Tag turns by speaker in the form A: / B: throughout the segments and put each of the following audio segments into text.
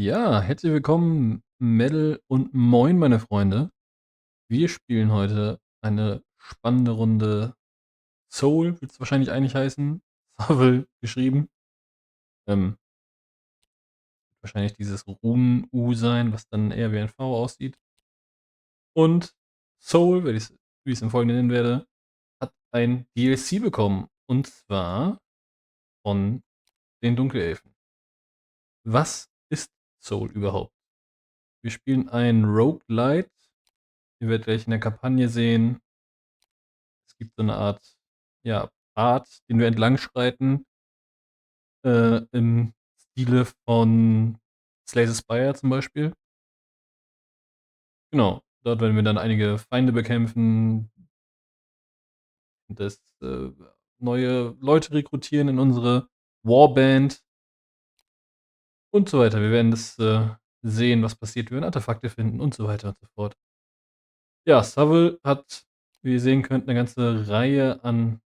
A: Ja, herzlich willkommen, Mädel und moin, meine Freunde. Wir spielen heute eine spannende Runde Soul, wird es wahrscheinlich eigentlich heißen. Soul geschrieben. Ähm, Wahrscheinlich dieses Runen-U sein, was dann eher wie ein V aussieht. Und Soul, wie ich es im Folgenden nennen werde, hat ein DLC bekommen. Und zwar von den Dunkelelfen. Was ist Soul überhaupt? Wir spielen ein Roguelite. Ihr werdet gleich in der Kampagne sehen, es gibt so eine Art, ja, Pfad, den wir entlang schreiten, im Stile von Slay the Spire zum Beispiel. Genau, dort werden wir dann einige Feinde bekämpfen, das, neue Leute rekrutieren in unsere Warband und so weiter. Wir werden das, sehen, was passiert, wir werden Artefakte finden und so weiter und so fort. Ja, Saville hat, wie ihr sehen könnt, eine ganze Reihe an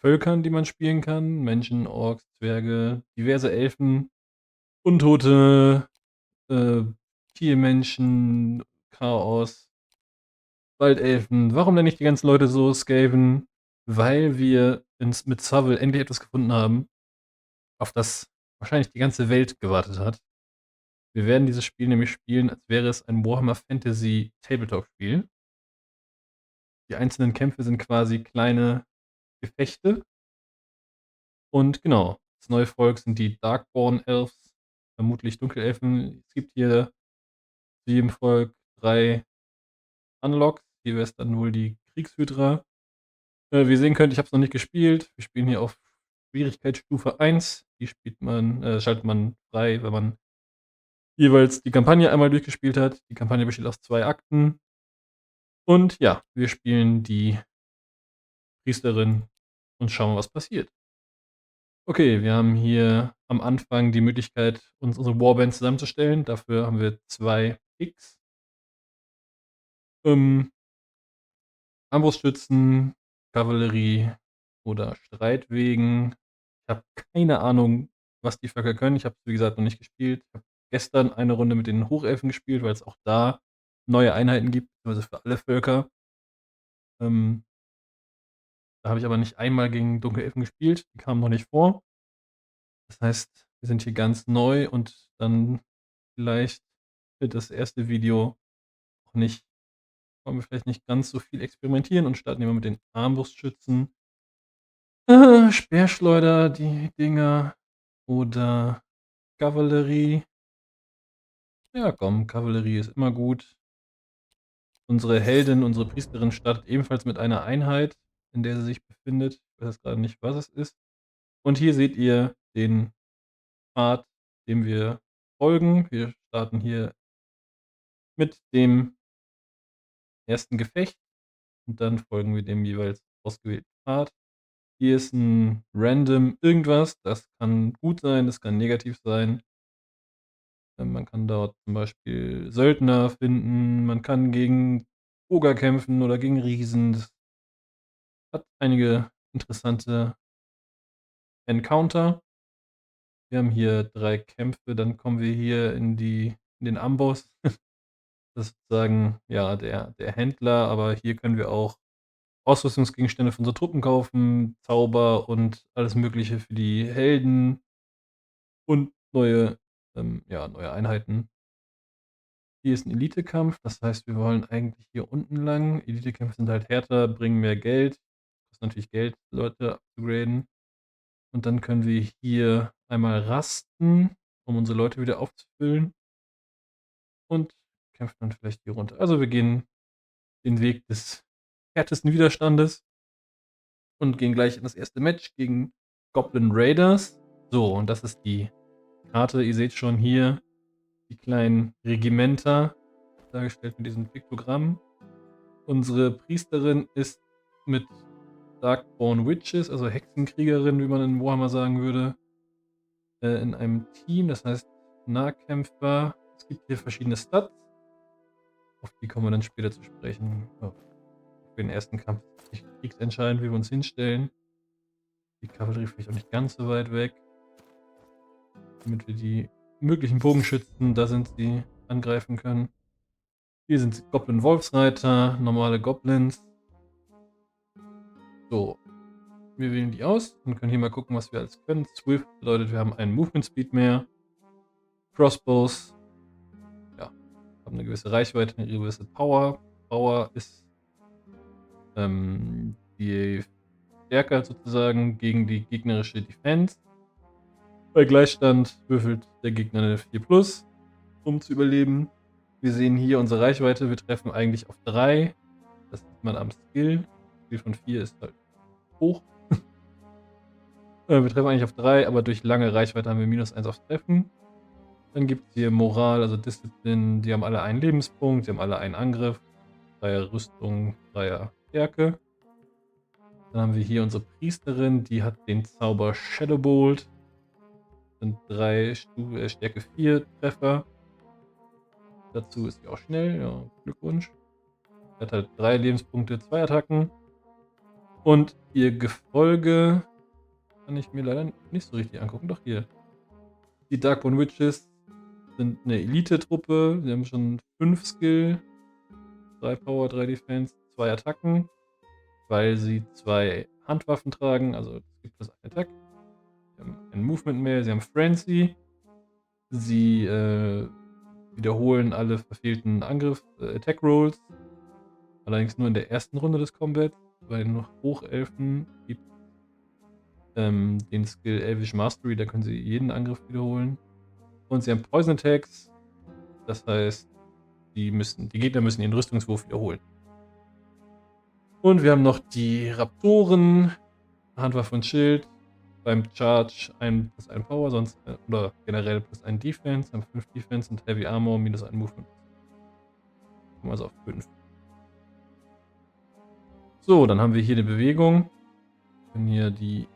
A: Völkern, die man spielen kann. Menschen, Orks, Zwerge, diverse Elfen, Untote, äh, Tiermenschen, Chaos, Waldelfen. Warum nenne ich die ganzen Leute so? Skaven? Weil wir mit Saville endlich etwas gefunden haben, auf das wahrscheinlich die ganze Welt gewartet hat. Wir werden dieses Spiel nämlich spielen, als wäre es ein Warhammer Fantasy Tabletop-Spiel. Die einzelnen Kämpfe sind quasi kleine Gefechte. Und genau, das neue Volk sind die Darkborn Elves, vermutlich Dunkelelfen. Es gibt hier zu jedem Volk 3 Unlocks. Hier wäre es dann wohl die Kriegshydra. Wie ihr sehen könnt, ich habe es noch nicht gespielt. Wir spielen hier auf Schwierigkeitsstufe 1. Die schaltet man frei, wenn man jeweils die Kampagne einmal durchgespielt hat. Die Kampagne besteht aus 2 Akten. Und ja, wir spielen die Priesterin und schauen mal, was passiert. Okay, wir haben hier am Anfang die Möglichkeit, uns unsere Warband zusammenzustellen. Dafür haben wir 2 Picks. Ähm, Armbrustschützen, Kavallerie oder Streitwegen. Ich habe keine Ahnung, was die Völker können. Ich habe es, wie gesagt, noch nicht gespielt. Ich habe gestern eine Runde mit den Hochelfen gespielt, weil es auch da neue Einheiten gibt, also für alle Völker. Ähm, Da habe ich aber nicht einmal gegen Dunkelelfen gespielt. Die kamen noch nicht vor. Das heißt, wir sind hier ganz neu und dann vielleicht wird das erste Video auch nicht, wollen wir vielleicht nicht ganz so viel experimentieren und starten immer mit den Armbrustschützen. Speerschleuder, die Dinger. Oder Kavallerie. Ja, komm, Kavallerie ist immer gut. Unsere Heldin, unsere Priesterin startet ebenfalls mit einer Einheit, in der sie sich befindet. Ich weiß jetzt gerade nicht, was es ist. Und hier seht ihr den Pfad, dem wir folgen. Wir starten hier mit dem ersten Gefecht und dann folgen wir dem jeweils ausgewählten Pfad. Hier ist ein random irgendwas. Das kann gut sein, das kann negativ sein. Man kann dort zum Beispiel Söldner finden, man kann gegen Oger kämpfen oder gegen Riesen. Das hat einige interessante Encounter. Wir haben hier 3 Kämpfe, dann kommen wir hier in den Amboss. Das ist sozusagen, ja, der Händler, aber hier können wir auch Ausrüstungsgegenstände für unsere Truppen kaufen, Zauber und alles Mögliche für die Helden und neue Einheiten. Hier ist ein Elitekampf, das heißt, wir wollen eigentlich hier unten lang. Elitekämpfe sind halt härter, bringen mehr Geld. Kostet natürlich Geld, Leute abzugraden. Und dann können wir hier einmal rasten, um unsere Leute wieder aufzufüllen und kämpfen dann vielleicht hier runter. Also, wir gehen den Weg des härtesten Widerstandes und gehen gleich in das erste Match gegen Goblin Raiders. So, und das ist die Karte. Ihr seht schon hier die kleinen Regimenter, dargestellt mit diesem Piktogramm. Unsere Priesterin ist mit Darkborn Witches, also Hexenkriegerin, wie man in Warhammer sagen würde, in einem Team, das heißt Nahkämpfer. Es gibt hier verschiedene Stats, auf die kommen wir dann später zu sprechen. Oh, für den ersten Kampf ist nicht kriegsentscheidend, wie wir uns hinstellen. Die Kavallerie vielleicht auch nicht ganz so weit weg, damit wir die möglichen Bogenschützen, da sind sie, angreifen können. Hier sind Goblin-Wolfsreiter, normale Goblins. So, wir wählen die aus und können hier mal gucken, was wir alles können. Swift bedeutet, wir haben einen Movement Speed mehr. Crossbows, ja, haben eine gewisse Reichweite, eine gewisse Power. Power ist die Stärke sozusagen gegen die gegnerische Defense. Bei Gleichstand würfelt der Gegner eine 4+, um zu überleben. Wir sehen hier unsere Reichweite, wir treffen eigentlich auf 3. Das sieht man am Skill. Skill von 4 ist halt hoch. Wir treffen eigentlich auf 3, aber durch lange Reichweite haben wir -1 aufs Treffen. Dann gibt es hier Moral, also Disziplin. Die haben alle einen Lebenspunkt, die haben alle einen Angriff, 3er Rüstung, 3er Stärke. Dann haben wir hier unsere Priesterin, die hat den Zauber Shadowbolt. Das sind 3 Stärke 4 Treffer. Dazu ist sie auch schnell, ja, Glückwunsch. Sie hat halt 3 Lebenspunkte, 2 Attacken. Und ihr Gefolge kann ich mir leider nicht so richtig angucken. Doch hier. Die Darkborn Witches sind eine Elite-Truppe. Sie haben schon 5 Skill, 3 Power, 3 Defense, 2 Attacken, weil sie 2 Handwaffen tragen. Also es gibt das eine Attack. Sie haben ein Movement mehr, sie haben Frenzy. Sie wiederholen alle verfehlten Attack Rolls. Allerdings nur in der ersten Runde des Combats. Bei den Hochelfen gibt den Skill Elvish Mastery, da können sie jeden Angriff wiederholen. Und sie haben Poison Attacks. Das heißt, die Gegner müssen ihren Rüstungswurf wiederholen. Und wir haben noch die Raptoren, Handwaffe und Schild. Beim Charge 1 + 1 Power, sonst oder generell +1 Defense, haben 5 Defense und Heavy Armor -1 Movement. Also auf 5. So, dann haben wir hier die Bewegung. Wir können hier die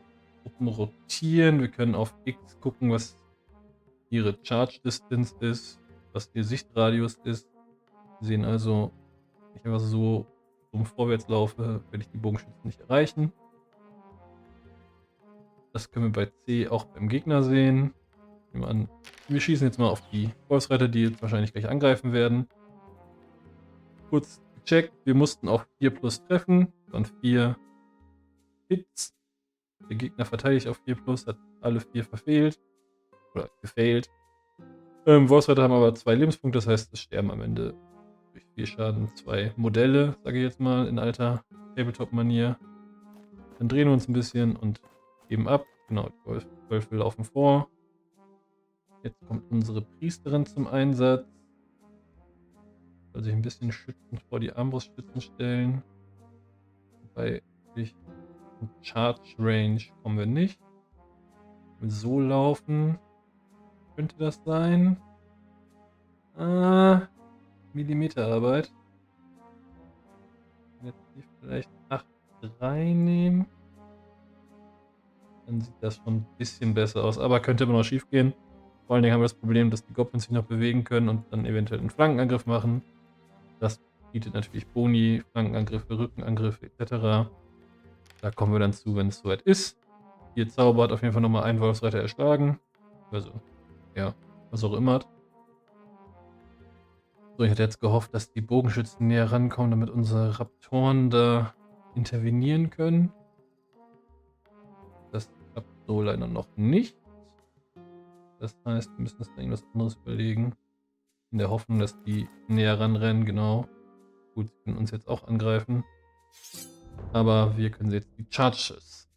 A: Gruppen rotieren. Wir können auf X gucken, was ihre Charge Distance ist, was ihr Sichtradius ist. Wir sehen also, wenn ich einfach so vorwärts laufe, werde ich die Bogenschützen nicht erreichen. Das können wir bei C auch beim Gegner sehen. Wir schießen jetzt mal auf die Wolfsreiter, die jetzt wahrscheinlich gleich angreifen werden. Kurz gecheckt, wir mussten auf 4+ treffen, dann 4 Hits. Der Gegner verteidigt auf 4+, hat alle 4 verfehlt. Oder gefailt. Wolfsreiter haben aber 2 Lebenspunkte, das heißt, es sterben am Ende durch 4 Schaden 2 Modelle, sage ich jetzt mal, in alter Tabletop-Manier. Dann drehen wir uns ein bisschen und geben ab. Genau, die Wölfe laufen vor. Jetzt kommt unsere Priesterin zum Einsatz. Soll sich ein bisschen schützend vor die Armbruststützen stellen. Wobei in Charge Range kommen wir nicht. Wenn wir so laufen, könnte das sein. Millimeterarbeit. Jetzt hier vielleicht 8,3 nehmen. Dann sieht das schon ein bisschen besser aus, aber könnte immer noch schief gehen. Vor allen Dingen haben wir das Problem, dass die Goblins sich noch bewegen können und dann eventuell einen Flankenangriff machen. Das bietet natürlich Boni, Flankenangriffe, Rückenangriffe etc. Da kommen wir dann zu, wenn es soweit ist. Ihr Zauber hat auf jeden Fall nochmal einen Wolfsreiter erschlagen. Also, ja, was auch immer. So, ich hatte jetzt gehofft, dass die Bogenschützen näher rankommen, damit unsere Raptoren da intervenieren können. Das klappt so leider noch nicht. Das heißt, wir müssen uns da irgendwas anderes überlegen. In der Hoffnung, dass die näher ranrennen, genau. Gut, sie können uns jetzt auch angreifen. Aber wir können jetzt die Charges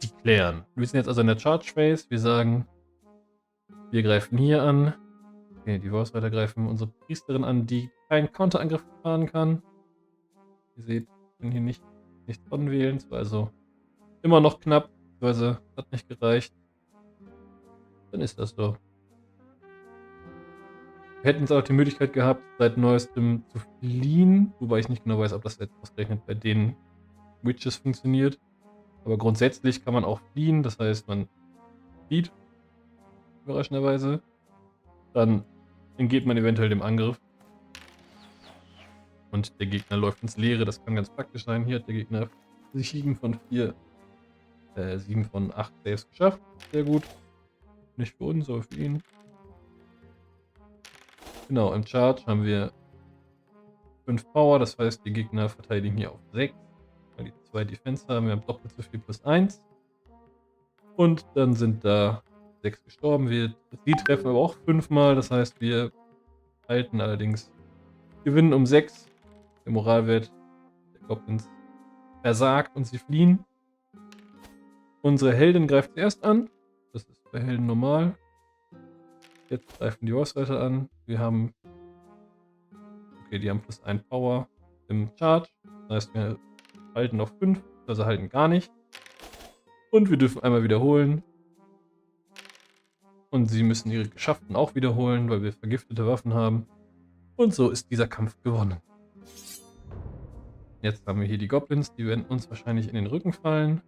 A: declaren. Wir sind jetzt also in der Charge Phase. Wir sagen, wir greifen hier an. Okay, die Wolfsreiter greifen unsere Priesterin an, die keinen Counterangriff fahren kann. Ihr seht, wir können hier nicht dran wählen. Es war also immer noch knapp, beziehungsweise hat nicht gereicht. Dann ist das so. Wir hätten jetzt auch die Möglichkeit gehabt, seit neuestem zu fliehen, wobei ich nicht genau weiß, ob das jetzt ausgerechnet bei den Witches funktioniert. Aber grundsätzlich kann man auch fliehen, das heißt, man flieht, überraschenderweise. Dann entgeht man eventuell dem Angriff. Und der Gegner läuft ins Leere, das kann ganz praktisch sein. Hier hat der Gegner 7 von 8 Saves geschafft. Sehr gut. Nicht für uns, aber für ihn. Genau, im Charge haben wir 5 Power, das heißt, die Gegner verteidigen hier auf 6, weil die 2 Defense haben. Wir haben doppelt so viel plus 1. Und dann sind da 6 gestorben. Sie treffen aber auch 5 Mal, das heißt, wir halten allerdings, gewinnen um 6. Der Moralwert der Goblins versagt und sie fliehen. Unsere Heldin greift zuerst an. Das ist bei Helden normal. Jetzt greifen die Horse-Reiter an. Wir haben, okay, die haben plus 1 Power im Charge. Das heißt, wir halten auf 5, also halten gar nicht. Und wir dürfen einmal wiederholen. Und sie müssen ihre Geschafften auch wiederholen, weil wir vergiftete Waffen haben. Und so ist dieser Kampf gewonnen. Jetzt haben wir hier die Goblins, die werden uns wahrscheinlich in den Rücken fallen.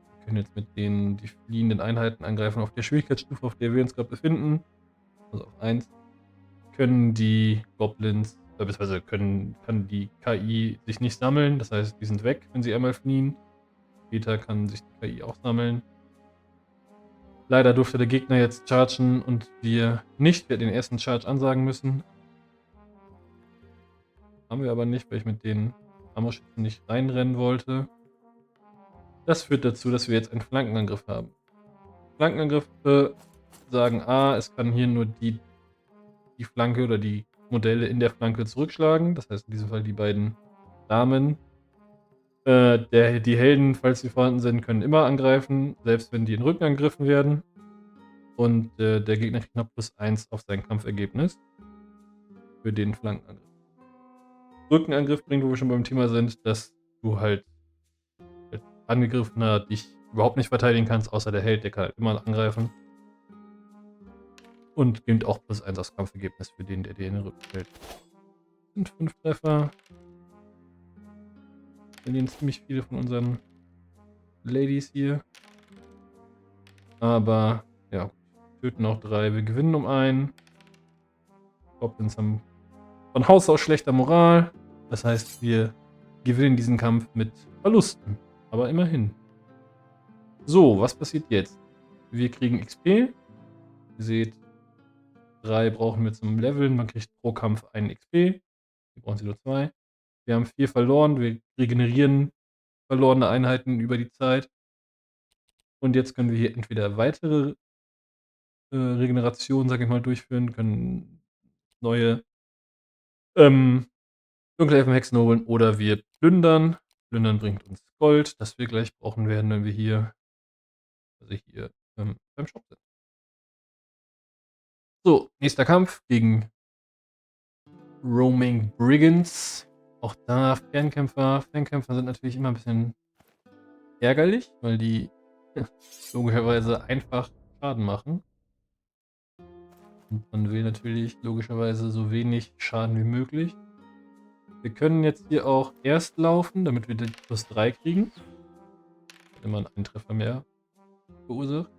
A: Wir können jetzt mit denen die fliehenden Einheiten angreifen auf der Schwierigkeitsstufe, auf der wir uns gerade befinden. Also auf 1. Können die Goblins, beziehungsweise kann die KI sich nicht sammeln. Das heißt, die sind weg, wenn sie einmal fliehen. Später kann sich die KI auch sammeln. Leider durfte der Gegner jetzt chargen und wir nicht. Wir hätten den ersten Charge ansagen müssen. Haben wir aber nicht, weil ich mit den Ammo-Schützen nicht reinrennen wollte. Das führt dazu, dass wir jetzt einen Flankenangriff haben. Flankenangriffe sagen es kann hier nur die Flanke oder die Modelle in der Flanke zurückschlagen. Das heißt in diesem Fall die beiden Damen. Die Helden, falls sie vorhanden sind, können immer angreifen, selbst wenn die in Rücken angegriffen werden. Und der Gegner kriegt noch plus 1 auf sein Kampfergebnis für den Flankenangriff. Rückenangriff bringt, wo wir schon beim Thema sind, dass du halt als Angegriffener dich überhaupt nicht verteidigen kannst, außer der Held, der kann halt immer angreifen. Und gibt auch plus 1 aufs Kampfergebnis für den, der dir in den Rücken fällt. Das sind 5 Treffer. Verlieren ziemlich viele von unseren Ladies hier. Aber ja, töten auch 3. Wir gewinnen um 1. Goblins haben von Haus aus schlechter Moral. Das heißt, wir gewinnen diesen Kampf mit Verlusten. Aber immerhin. So, was passiert jetzt? Wir kriegen XP. Ihr seht, 3 brauchen wir zum Leveln. Man kriegt pro Kampf einen XP. Wir brauchen sie nur 2. Wir haben 4 verloren. Wir regenerieren verlorene Einheiten über die Zeit. Und jetzt können wir hier entweder weitere Regenerationen, sage ich mal, durchführen, können neue Dunkelelfenhexen holen oder wir plündern. Plündern bringt uns Gold, das wir gleich brauchen werden, wenn wir hier, beim Shop sind. So, nächster Kampf gegen Roaming Brigands. Auch da Fernkämpfer. Fernkämpfer sind natürlich immer ein bisschen ärgerlich, weil die logischerweise einfach Schaden machen. Und man will natürlich logischerweise so wenig Schaden wie möglich. Wir können jetzt hier auch erst laufen, damit wir den plus 3 kriegen. Wenn man einen Treffer mehr verursacht.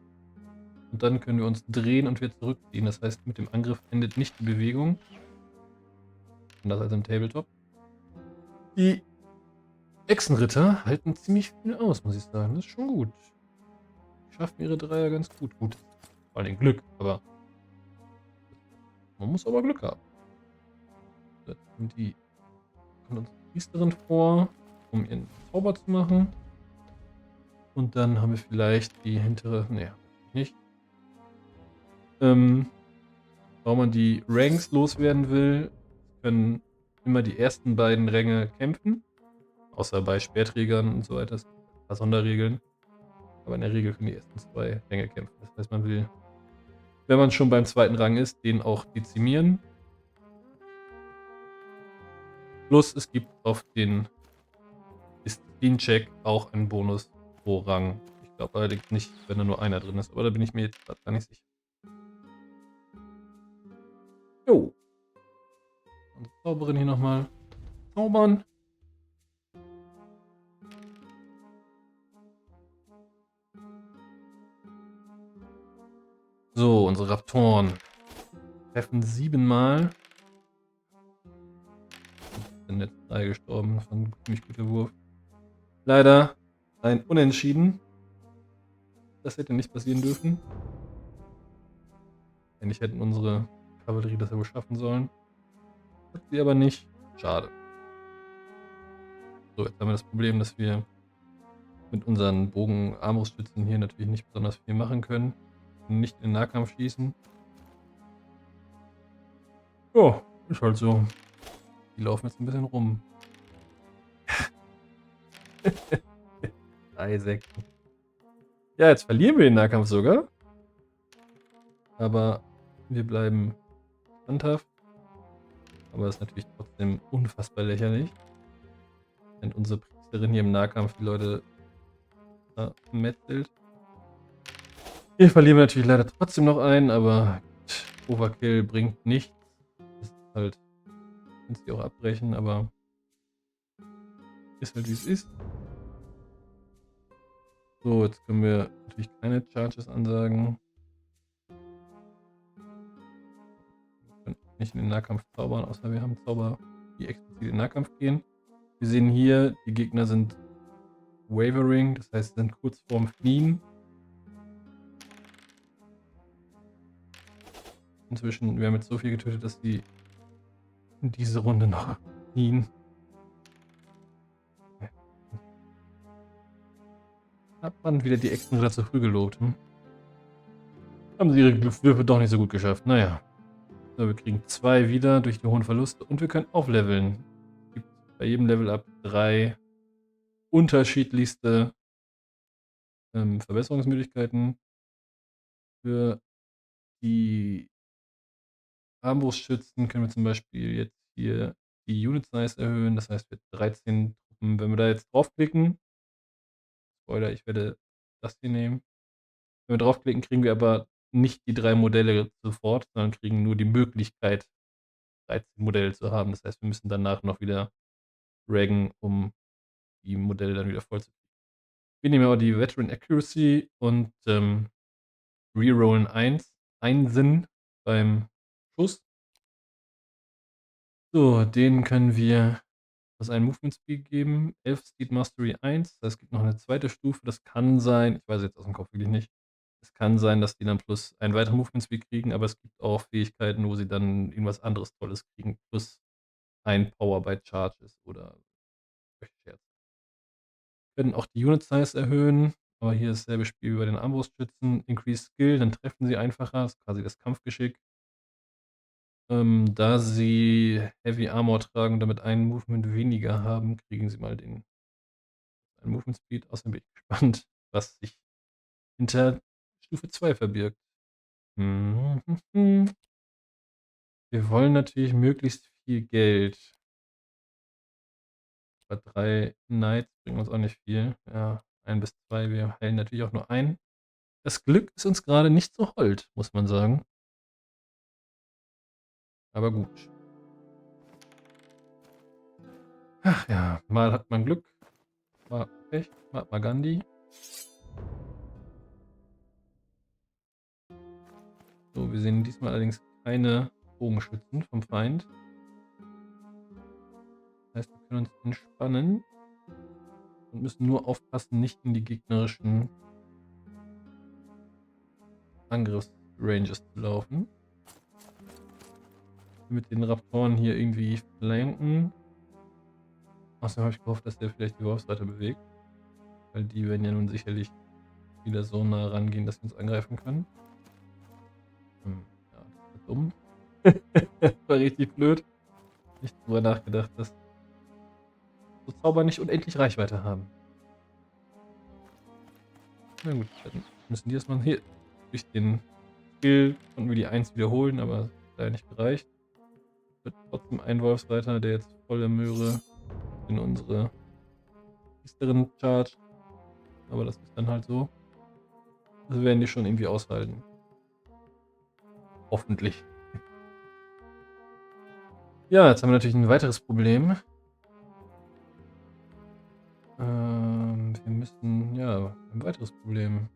A: Und dann können wir uns drehen und wieder zurückziehen. Das heißt, mit dem Angriff endet nicht die Bewegung. Anders als im Tabletop. Die Echsenritter halten ziemlich viel aus, muss ich sagen. Das ist schon gut. Die schaffen ihre Dreier ganz gut. Gut, vor allem Glück, aber man muss aber Glück haben. Und die kommt uns Priesterin vor, um ihren Zauber zu machen. Und dann haben wir vielleicht die hintere. Ne, nicht. Warum man die Ranks loswerden will, können immer die ersten beiden Ränge kämpfen. Außer bei Speerträgern und so weiter. Das sind ein paar Sonderregeln. Aber in der Regel können die ersten 2 Ränge kämpfen. Das heißt, man will, wenn man schon beim zweiten Rang ist, den auch dezimieren. Plus es gibt auf den Disziplin-Check auch einen Bonus pro Rang. Ich glaube allerdings nicht, wenn da nur einer drin ist. Aber da bin ich mir jetzt gerade gar nicht sicher. Jo. Und Zauberin hier nochmal. Zaubern. So, unsere Raptoren treffen 7 Mal. Sind jetzt 3 gestorben. Das war ein ziemlich guter Wurf. Leider ein Unentschieden. Das hätte nicht passieren dürfen. Eigentlich hätten unsere Kavallerie das ja wohl schaffen sollen. Hat sie aber nicht. Schade. So, jetzt haben wir das Problem, dass wir mit unseren Bogen-Armbruststützen hier natürlich nicht besonders viel machen können. Nicht in den Nahkampf schießen. Ja, ist halt so. Die laufen jetzt ein bisschen rum. 3 Sekten. Ja, jetzt verlieren wir den Nahkampf sogar. Aber wir bleiben standhaft. Aber das ist natürlich trotzdem unfassbar lächerlich. Wenn unsere Priesterin hier im Nahkampf die Leute metzelt. Hier verlieren wir natürlich leider trotzdem noch einen, aber Overkill bringt nichts. Das ist halt, können sie auch abbrechen, aber ist halt wie es ist. So, jetzt können wir natürlich keine Charges ansagen. Wir können nicht in den Nahkampf zaubern, außer wir haben Zauber, die explizit in den Nahkampf gehen. Wir sehen hier, die Gegner sind wavering, das heißt, sind kurz vorm Fliehen. Inzwischen, wir haben jetzt so viel getötet, dass die in diese Runde noch fliehen. Hat man wieder die Echsen wieder zu früh gelobt. Haben sie ihre Würfe doch nicht so gut geschafft. Naja. So, wir kriegen 2 wieder durch die hohen Verluste und wir können aufleveln. Es gibt bei jedem Level up 3 unterschiedlichste Verbesserungsmöglichkeiten. Für die Armbrustschützen können wir zum Beispiel jetzt hier die Unit Size erhöhen. Das heißt, für 13 Truppen, wenn wir da jetzt draufklicken, Spoiler, ich werde das hier nehmen. Wenn wir draufklicken, kriegen wir aber nicht die 3 Modelle sofort, sondern kriegen nur die Möglichkeit, 13 Modelle zu haben. Das heißt, wir müssen danach noch wieder raggen, um die Modelle dann wieder voll zu kriegen. Wir nehmen aber die Veteran Accuracy und rerollen 1. Einen Sinn beim Schuss. So, denen können wir das einen Movement Speed geben. 11 Speed Mastery 1. Das heißt, es gibt noch eine zweite Stufe. Das kann sein, ich weiß jetzt aus dem Kopf wirklich nicht. Es kann sein, dass die dann plus einen weiteren Movement Speed kriegen, aber es gibt auch Fähigkeiten, wo sie dann irgendwas anderes Tolles kriegen. Plus ein Power by Charges oder solche Scherze. Wir können auch die Unit Size erhöhen, aber hier ist dasselbe Spiel wie bei den Armbrustschützen. Increase Skill, dann treffen sie einfacher. Das ist quasi das Kampfgeschick. Da sie Heavy Armor tragen und damit einen Movement weniger haben, kriegen sie mal den Movement Speed. Außerdem bin ich gespannt, was sich hinter Stufe 2 verbirgt. Wir wollen natürlich möglichst viel Geld. Aber 3 Knights bringen uns auch nicht viel. Ja, 1 bis 2. Wir heilen natürlich auch nur einen. Das Glück ist uns gerade nicht so hold, muss man sagen. Aber gut. Ach ja, mal hat man Glück, mal Pech, mal hat man Gandhi. So, wir sehen diesmal allerdings keine Bogenschützen vom Feind. Das heißt, wir können uns entspannen und müssen nur aufpassen, nicht in die gegnerischen Angriffsranges zu laufen. Mit den Raptoren hier irgendwie flanken. Außerdem habe ich gehofft, dass der vielleicht die Wolfsreiter bewegt. Weil die werden ja nun sicherlich wieder so nah rangehen, dass wir uns angreifen können. Ja, das ist dumm. Das war richtig blöd. Nicht drüber nachgedacht, dass so Zauber nicht unendlich Reichweite haben. Na gut, dann müssen die erstmal hier durch den Skill konnten wir die 1 wiederholen, aber es hat leider nicht gereicht. Wird trotzdem ein Wolfsreiter, der jetzt volle Möhre in unsere Priesterin charge. Aber das ist dann halt so. Das werden die schon irgendwie aushalten. Hoffentlich. Ja, jetzt haben wir natürlich ein weiteres Problem. Wir müssen, ja, ein weiteres Problem.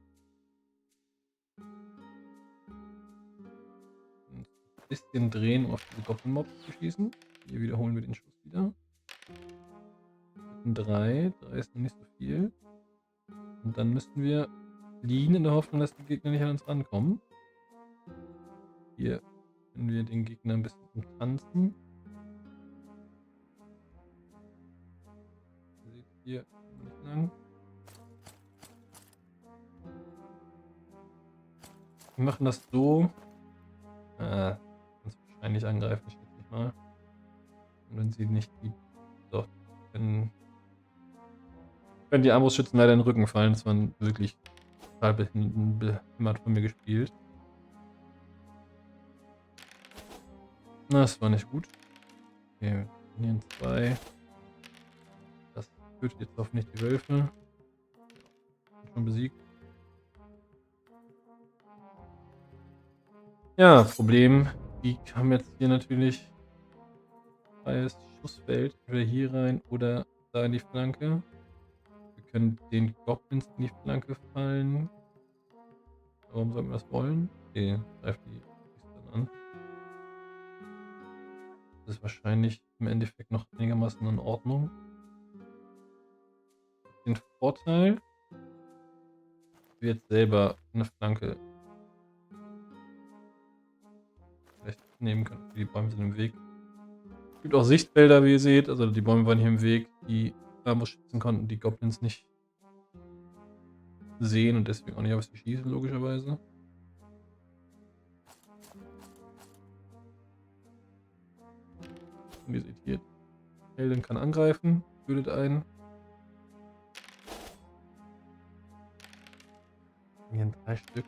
A: Ein bisschen drehen, um auf diese Goblin-Mobs zu schießen. Hier wiederholen wir den Schuss wieder. 3 ist noch nicht so viel. Und dann müssen wir fliehen in der Hoffnung, dass die Gegner nicht an uns rankommen. Hier Können wir den Gegner ein bisschen umtanzen. Seht ihr nicht lang. Wir machen das so. Uns wahrscheinlich angreifen, schätze ich mal. Und wenn sie nicht die. Doch, können die Armbrustschützen leider in den Rücken fallen. Das war wirklich total behämmert von mir gespielt. Das war nicht gut. Okay, wir hier 2. Das tötet jetzt hoffentlich die Wölfe. Schon besiegt. Ja, Problem. Die haben jetzt hier natürlich freies Schussfeld. Entweder hier rein oder da in die Flanke. Wir können den Goblins in die Flanke fallen. Warum sollten wir das wollen? Okay, greift die dann an. Das ist wahrscheinlich im Endeffekt noch einigermaßen in Ordnung. Den Vorteil, wir jetzt selber eine Flanke vielleicht nehmen können. Die Bäume sind im Weg. Es gibt auch Sichtfelder, wie ihr seht. Also die Bäume waren hier im Weg. Die Armbrustschützen konnten die Goblins nicht sehen und deswegen auch nicht auf sie schießen, logischerweise. Und ihr seht hier, Heldin kann angreifen, tötet einen. Hier 3 Stück.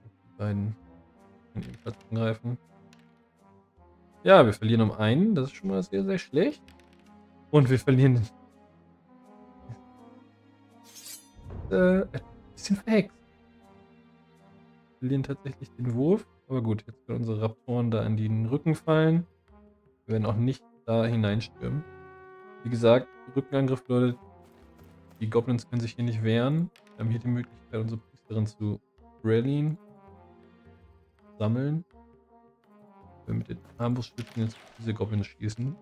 A: Die beiden können ebenfalls angreifen. Ja, wir verlieren um einen. Das ist schon mal sehr, sehr schlecht. Und wir verlieren ein bisschen verhext. Wir verlieren tatsächlich den Wurf. Aber gut, jetzt können unsere Raptoren da in den Rücken fallen. Wir werden auch nicht da hineinstürmen. Wie gesagt, Rückenangriff bedeutet, die Goblins können sich hier nicht wehren. Wir haben hier die Möglichkeit, unsere Priesterin zu rallyen, sammeln. Wir mit den Armbruststützen jetzt diese Goblins schießen.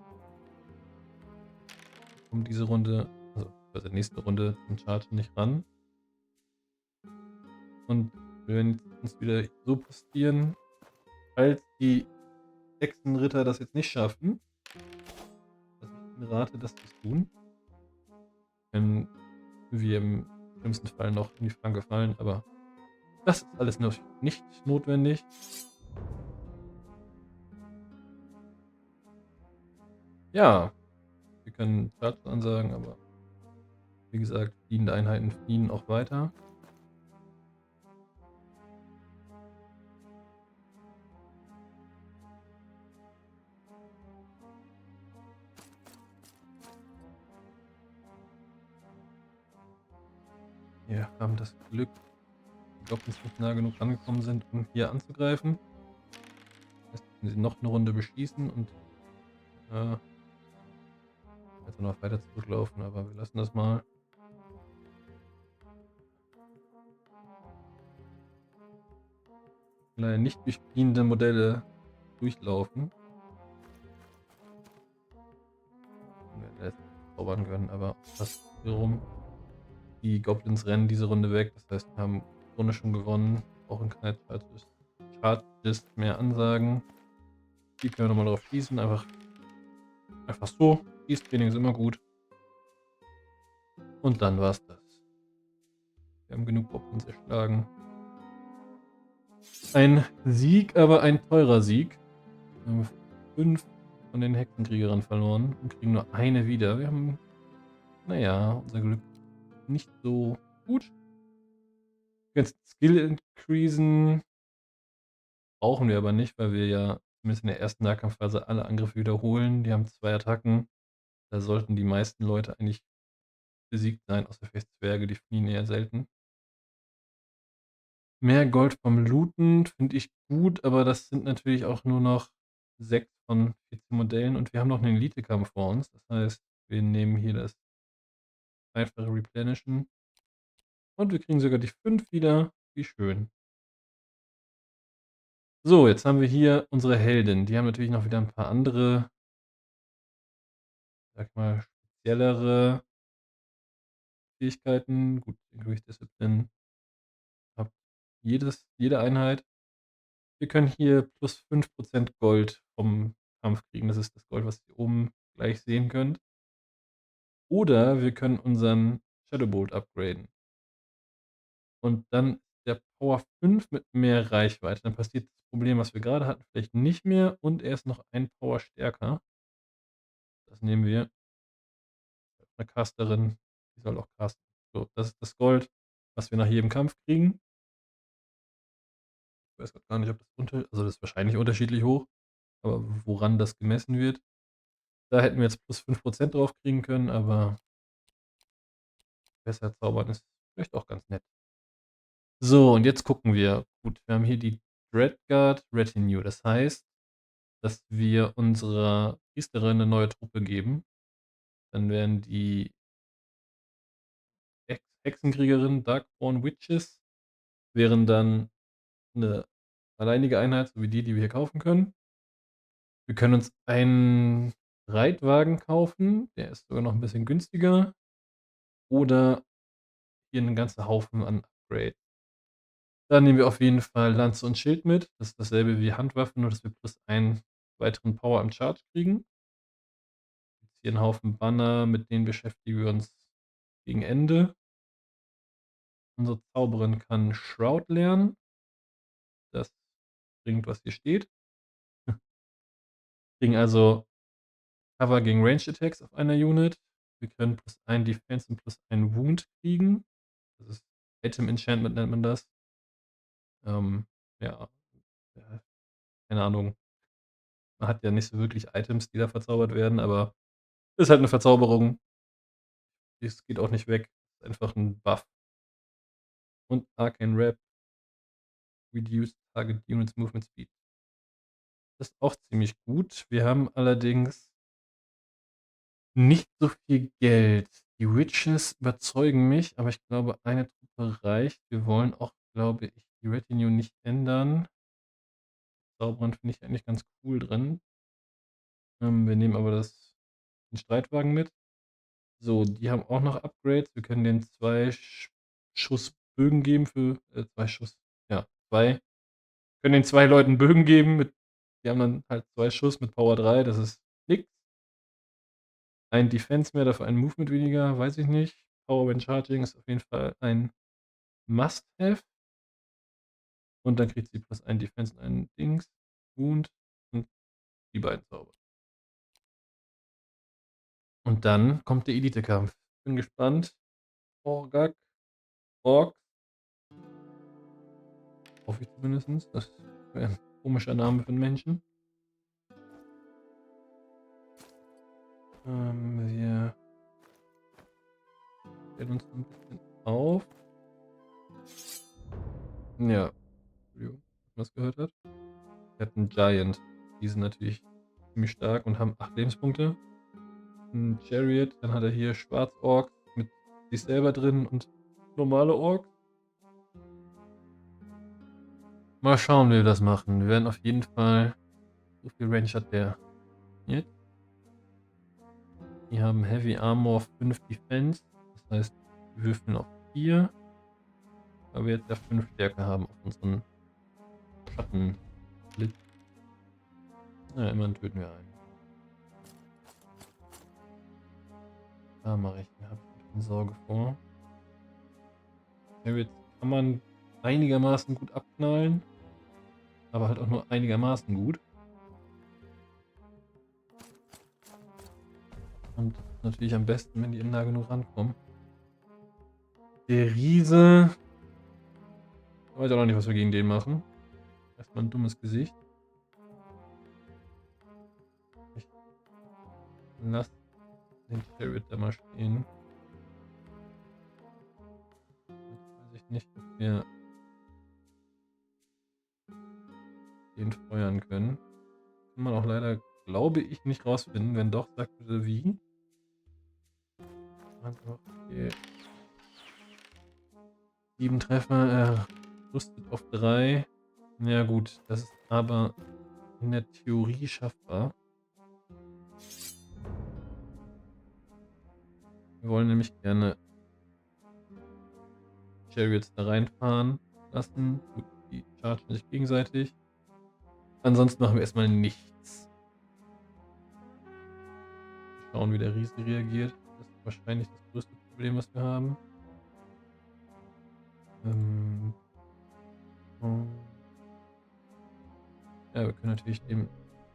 A: Um diese Runde, also bei der nächsten Runde, zum Charge nicht ran. Und wir werden uns wieder so postieren, falls die Hexenritter das jetzt nicht schaffen, dass ich ihnen rate, das zu tun, können wir im schlimmsten Fall noch in die Flanke fallen, aber das ist alles noch nicht notwendig. Ja, wir können Charge ansagen, aber wie gesagt, fliehende Einheiten fliehen auch weiter. Wir haben das Glück, die Goblins nicht nah genug angekommen sind, um hier anzugreifen. Das heißt, wenn sie noch eine Runde beschießen und jetzt noch weiter zurücklaufen, aber wir lassen das mal. Leider nicht durch fliehende Modelle durchlaufen. Wir hätten zaubern können, aber das wiederum. Die Goblins rennen diese Runde weg, das heißt, wir haben die Runde schon gewonnen. Brauchen keine Charges mehr ansagen. Die können wir nochmal drauf schießen, einfach so. Schießtraining ist immer gut. Und dann war's das. Wir haben genug Goblins erschlagen. Ein Sieg, aber ein teurer Sieg. Wir haben 5 von den Hexenkriegern verloren und kriegen nur eine wieder. Wir haben, naja, unser Glück nicht so gut. Jetzt Skill increasen brauchen wir aber nicht, weil wir ja zumindest in der ersten Nahkampfphase alle Angriffe wiederholen. Die haben 2 Attacken. Da sollten die meisten Leute eigentlich besiegt sein, außer vielleicht Zwerge, die fliehen eher selten. Mehr Gold vom Looten finde ich gut, aber das sind natürlich auch nur noch 6 von 14 Modellen und wir haben noch einen Elite-Kampf vor uns. Das heißt, wir nehmen hier das einfache Replenishen und wir kriegen sogar die 5 wieder. Wie schön. So, jetzt haben wir hier unsere Heldin. Die haben natürlich noch wieder ein paar andere, sag mal, speziellere Fähigkeiten. Gut, Increase Discipline hat jede Einheit. Wir können hier plus 5% Gold vom Kampf kriegen. Das ist das Gold, was ihr oben gleich sehen könnt. Oder wir können unseren Shadowbolt upgraden. Und dann ist der Power 5 mit mehr Reichweite. Dann passiert das Problem, was wir gerade hatten, vielleicht nicht mehr. Und er ist noch ein Power stärker. Das nehmen wir. Eine Casterin, die soll auch casten. So, das ist das Gold, was wir nach jedem Kampf kriegen. Ich weiß grad gar nicht, ob das also das ist wahrscheinlich unterschiedlich hoch, aber woran das gemessen wird. Da hätten wir jetzt plus 5% drauf kriegen können, aber besser zaubern ist vielleicht auch ganz nett. So, und jetzt gucken wir. Gut, wir haben hier die Dreadguard Retinue. Das heißt, dass wir unserer Priesterin eine neue Truppe geben. Dann wären die Hexenkriegerin Darkborn Witches wären dann eine alleinige Einheit, so wie die wir hier kaufen können. Wir können uns einen Reitwagen kaufen, der ist sogar noch ein bisschen günstiger. Oder hier einen ganzen Haufen an Upgrade. Dann nehmen wir auf jeden Fall Lanze und Schild mit. Das ist dasselbe wie Handwaffen, nur dass wir plus einen weiteren Power am Charge kriegen. Jetzt hier einen Haufen Banner, mit denen beschäftigen wir uns gegen Ende. Unsere Zauberin kann Shroud lernen. Das bringt, was hier steht. Kriegen also Cover gegen Ranged Attacks auf einer Unit. Wir können plus ein Defense und plus ein Wound kriegen. Das ist Item Enchantment, nennt man das. Ja, keine Ahnung. Man hat ja nicht so wirklich Items, die da verzaubert werden, aber ist halt eine Verzauberung. Es geht auch nicht weg. Ist einfach ein Buff. Und Arcane Rap Reduced Target Units Movement Speed. Das ist auch ziemlich gut. Wir haben allerdings nicht so viel Geld. Die Witches überzeugen mich, aber ich glaube, eine Truppe reicht. Wir wollen auch, glaube ich, die Retinue nicht ändern. Zauberern finde ich eigentlich ganz cool drin. Wir nehmen aber den Streitwagen mit. So, die haben auch noch Upgrades. Wir können denen 2 Schuss Bögen geben für 2 Schuss. Ja, 2. Können den 2 Leuten Bögen geben die haben dann halt 2 Schuss mit Power 3, das ist nix. Ein Defense mehr, dafür ein Movement weniger, weiß ich nicht. Power when charging ist auf jeden Fall ein Must-have. Und dann kriegt sie plus ein Defense und ein Dings, Wound und die beiden Zauber. Und dann kommt der Elite-Kampf. Bin gespannt. Orgak, Orks, hoffe ich zumindest. Das wäre ein komischer Name für einen Menschen. Wir stellen uns ein bisschen auf. Ja, Entschuldigung, ob man das gehört hat. Wir hatten Giant. Die sind natürlich ziemlich stark und haben 8 Lebenspunkte. Ein Chariot, dann hat er hier Schwarz-Orks mit sich selber drin und normale Orks. Mal schauen, wie wir das machen. Wir werden auf jeden Fall. So viel Range hat der jetzt. Die haben Heavy Armor 5 Defense. Das heißt, wir würfeln auf 4. Weil wir jetzt ja 5 Stärke haben auf unseren Schattenblitz. Naja, immerhin töten wir einen. Da mache ich mir Sorge vor. Chariots kann man einigermaßen gut abknallen. Aber halt auch nur einigermaßen gut. Und natürlich am besten, wenn die nah genug rankommen. Der Riese. Ich weiß auch noch nicht, was wir gegen den machen. Erstmal ein dummes Gesicht. Ich lasse den Chariot da mal stehen. Jetzt weiß ich nicht, ob wir den feuern können. Kann man auch leider, glaube ich, nicht rausfinden. Wenn doch, sagt bitte wie. Also, okay. 7 Treffer, er rüstet auf 3. Ja gut, das ist aber in der Theorie schaffbar. Wir wollen nämlich gerne Chariots da reinfahren lassen. Gut, die chargen sich gegenseitig. Ansonsten machen wir erstmal nichts. Schauen, wie der Riese reagiert. Das ist wahrscheinlich das größte Problem, was wir haben. Ja, wir können natürlich dem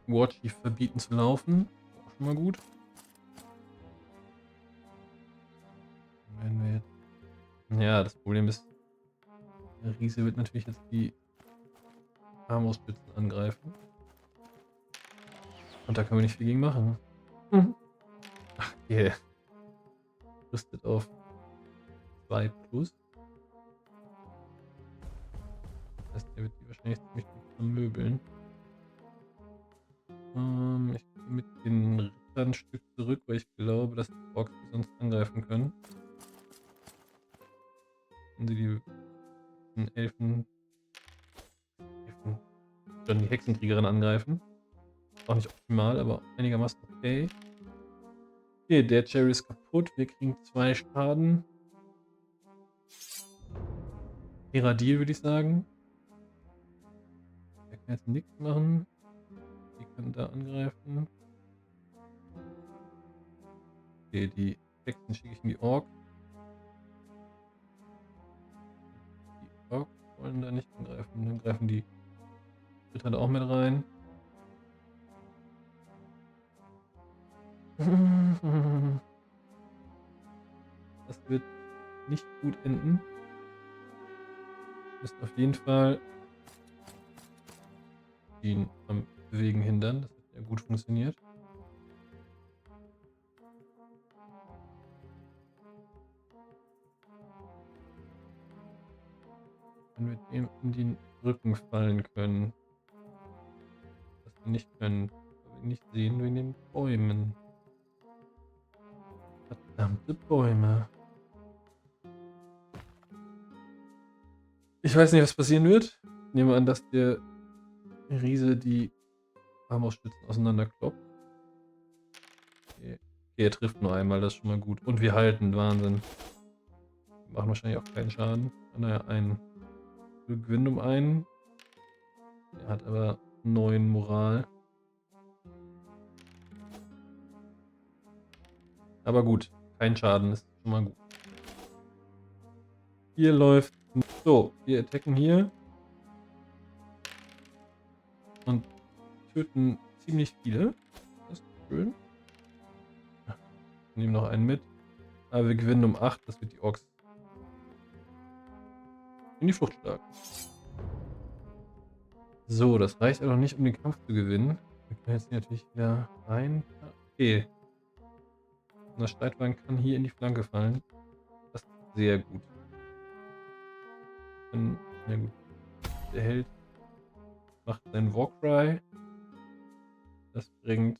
A: Warchief verbieten zu laufen. Auch schon mal gut. Wenn wir jetzt... Ja, das Problem ist, der Riese wird natürlich jetzt die Armbrustspitzen angreifen. Und da können wir nicht viel gegen machen. Ach, yeah. Rüstet auf 2 plus. Das heißt, der wird die wahrscheinlich ziemlich gut vermöbeln. Ich gehe mit den Rittern ein Stück zurück, weil ich glaube, dass die Orks die sonst angreifen können. Wenn sie die Elfen dann die Hexenkriegerin angreifen. Auch nicht optimal, aber einigermaßen okay. Okay, der Cherry ist kaputt. Wir kriegen 2 Schaden. Fairer Deal, würde ich sagen. Der kann jetzt nichts machen. Die können da angreifen. Okay, die Hexen schicke ich in die Ork. Die Orks wollen da nicht angreifen. Dann greifen die Ritter da auch mit rein. Das wird nicht gut enden. Wir müssen auf jeden Fall ihn am Bewegen hindern. Das hat ja gut funktioniert. Wenn wir dem in den Rücken fallen können. Was wir nicht können. Was wir nicht sehen wegen den Bäumen. Verdammte Bäume. Ich weiß nicht, was passieren wird. Ich nehme an, dass der Riese die Armbrustspitzen auseinanderkloppt. Okay. Er trifft nur einmal, das ist schon mal gut. Und wir halten, Wahnsinn. Wir machen wahrscheinlich auch keinen Schaden. Naja, wir gewinnen um einen. Er hat aber 9 Moral. Aber gut, kein Schaden ist schon mal gut. Hier läuft... So, wir attacken hier. Und töten ziemlich viele. Das ist schön. Wir nehmen noch einen mit. Aber wir gewinnen um 8, das wird die Orks in die Flucht schlagen. So, das reicht aber noch nicht, um den Kampf zu gewinnen. Wir können jetzt hier natürlich wieder rein. Okay. Unser Streitwagen kann hier in die Flanke fallen. Das ist sehr gut. Ja gut. Der Held macht seinen Warcry. Das bringt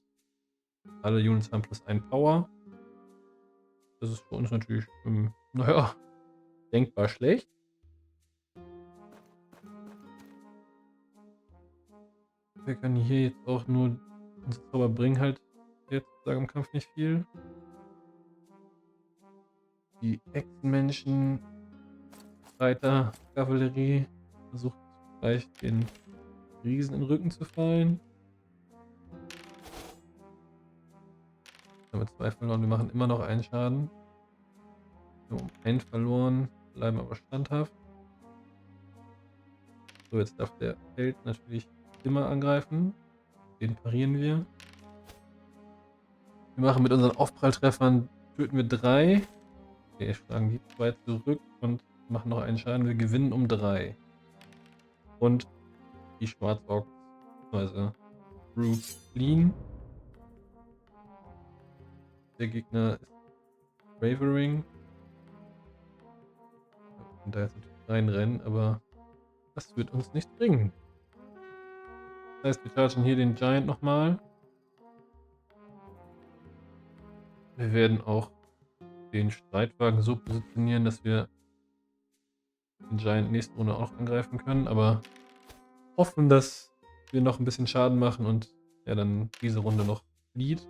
A: alle Units haben +1 Power. Das ist für uns natürlich, naja, denkbar schlecht. Wir können hier jetzt auch nur unsere Zauber bringen halt jetzt sagen im Kampf nicht viel. Die Echsenmenschen, Reiter, Kavallerie versucht vielleicht den Riesen in den Rücken zu fallen. Haben wir 2 verloren, wir machen immer noch einen Schaden. Wir haben 1 verloren, bleiben aber standhaft. So, jetzt darf der Held natürlich immer angreifen. Den parieren wir. Wir machen mit unseren Aufpralltreffern, töten wir 3. Okay, schlagen die 2 zurück und machen noch einen Schaden. Wir gewinnen um 3. Und die Schwarzorks, also Brutes fliehen. Der Gegner ist Ravering. Wir können da jetzt natürlich reinrennen, aber das wird uns nichts bringen. Das heißt, wir chargen hier den Giant nochmal. Wir werden auch den Streitwagen so positionieren, dass wir den Giant nächste Runde auch angreifen können, aber hoffen, dass wir noch ein bisschen Schaden machen und er dann diese Runde noch flieht.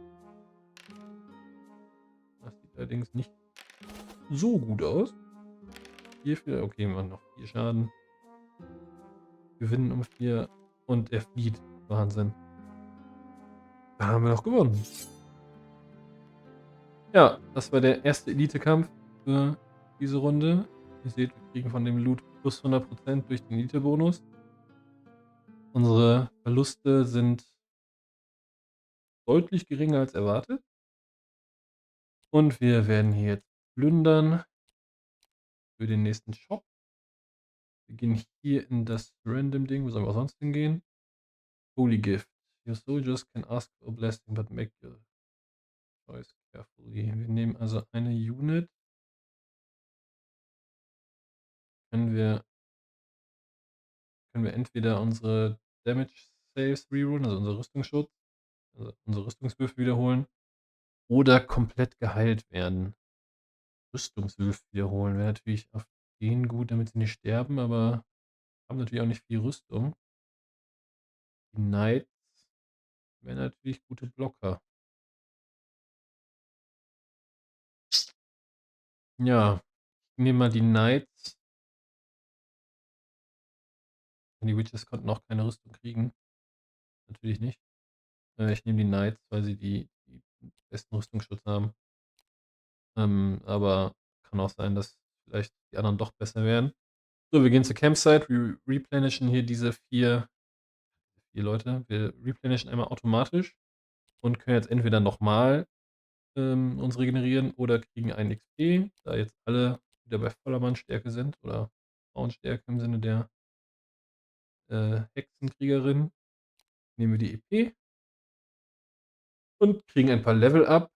A: Das sieht allerdings nicht so gut aus. Hier viel, okay, wir machen noch 4 Schaden. Gewinnen um 4 und er flieht. Wahnsinn. Da haben wir noch gewonnen. Ja, das war der erste Elite-Kampf für diese Runde. Ihr seht, wir kriegen von dem Loot plus 100% durch den Elite-Bonus. Unsere Verluste sind deutlich geringer als erwartet. Und wir werden hier jetzt plündern für den nächsten Shop. Wir gehen hier in das Random-Ding. Wo sollen wir auch sonst hingehen? Holy Gift. Your soldiers can ask for a blessing, but make your choice carefully. Wir nehmen also eine Unit. Können wir entweder unsere Damage Saves rerollen, also unser Rüstungsschutz, also unsere Rüstungswürfe wiederholen, oder komplett geheilt werden. Rüstungswürfe wiederholen wäre natürlich auf denen gut, damit sie nicht sterben, aber haben natürlich auch nicht viel Rüstung. Die Knights wären natürlich gute Blocker. Ja, ich nehme mal die Knights. Die Witches konnten auch keine Rüstung kriegen. Natürlich nicht. Ich nehme die Knights, weil sie die besten Rüstungsschutz haben. Aber kann auch sein, dass vielleicht die anderen doch besser werden. So, wir gehen zur Campsite. Wir replenishen hier diese vier Leute. Wir replenishen einmal automatisch und können jetzt entweder nochmal uns regenerieren oder kriegen einen XP, da jetzt alle wieder bei voller Mannstärke sind oder Frauenstärke im Sinne der Hexenkriegerin. Nehmen wir die EP und kriegen ein paar Level up.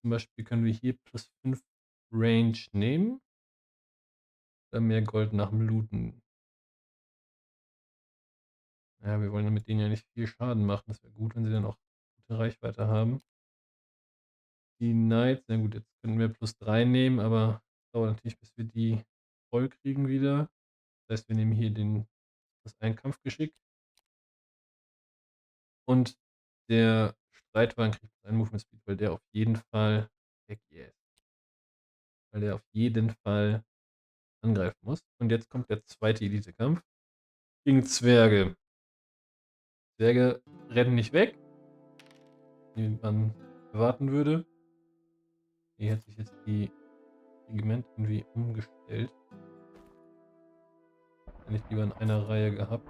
A: Zum Beispiel können wir hier plus 5 Range nehmen. Oder mehr Gold nach dem Looten. Ja, wir wollen mit denen ja nicht viel Schaden machen. Das wäre gut, wenn sie dann auch gute Reichweite haben. Die Knights, na gut, jetzt könnten wir plus 3 nehmen, aber dauert natürlich, bis wir die voll kriegen wieder. Das heißt, wir nehmen hier das Einkampfgeschick. Und der Streitwagen kriegt einen Movement Speed, weil der auf jeden Fall weil der auf jeden Fall angreifen muss. Und jetzt kommt der zweite Elite-Kampf gegen Zwerge. Zwerge rennen nicht weg, wie man erwarten würde. Hier hat sich jetzt die Regiment irgendwie umgestellt. Hätte ich lieber in einer Reihe gehabt.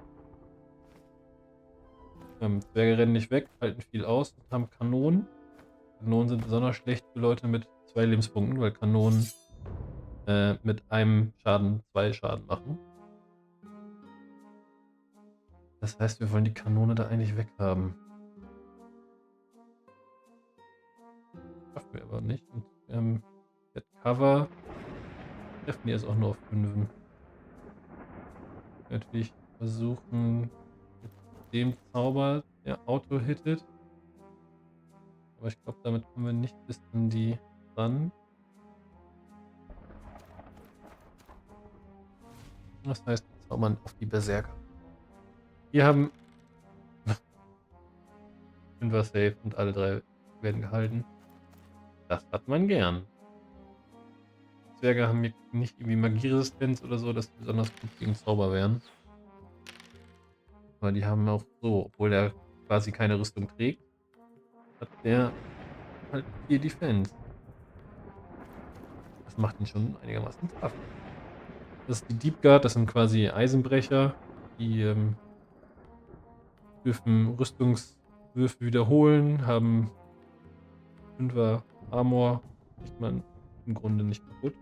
A: Zwerge rennen nicht weg, halten viel aus und haben Kanonen. Kanonen sind besonders schlecht für Leute mit 2 Lebenspunkten, weil Kanonen mit einem Schaden 2 Schaden machen. Das heißt, wir wollen die Kanone da eigentlich weghaben. Schaffen wir aber nicht. Und mit Cover treffen die jetzt auch nur auf 5. Natürlich versuchen mit dem Zauber, der Auto hittet. Aber ich glaube, damit kommen wir nicht bis an die ran. Das heißt, wir zaubern auf die Berserker. Wir haben 5er Safe und alle 3 werden gehalten. Das hat man gern. Zwerge haben hier nicht irgendwie Magieresistenz oder so, dass sie besonders gut gegen Zauber wären. Aber die haben auch so, obwohl er quasi keine Rüstung trägt, hat der halt 4 Defense. Das macht ihn schon einigermaßen tough. Das ist die Deep Guard, das sind quasi Eisenbrecher, die dürfen Rüstungswürfe wiederholen, haben 5er Armor, kriegt man im Grunde nicht kaputt.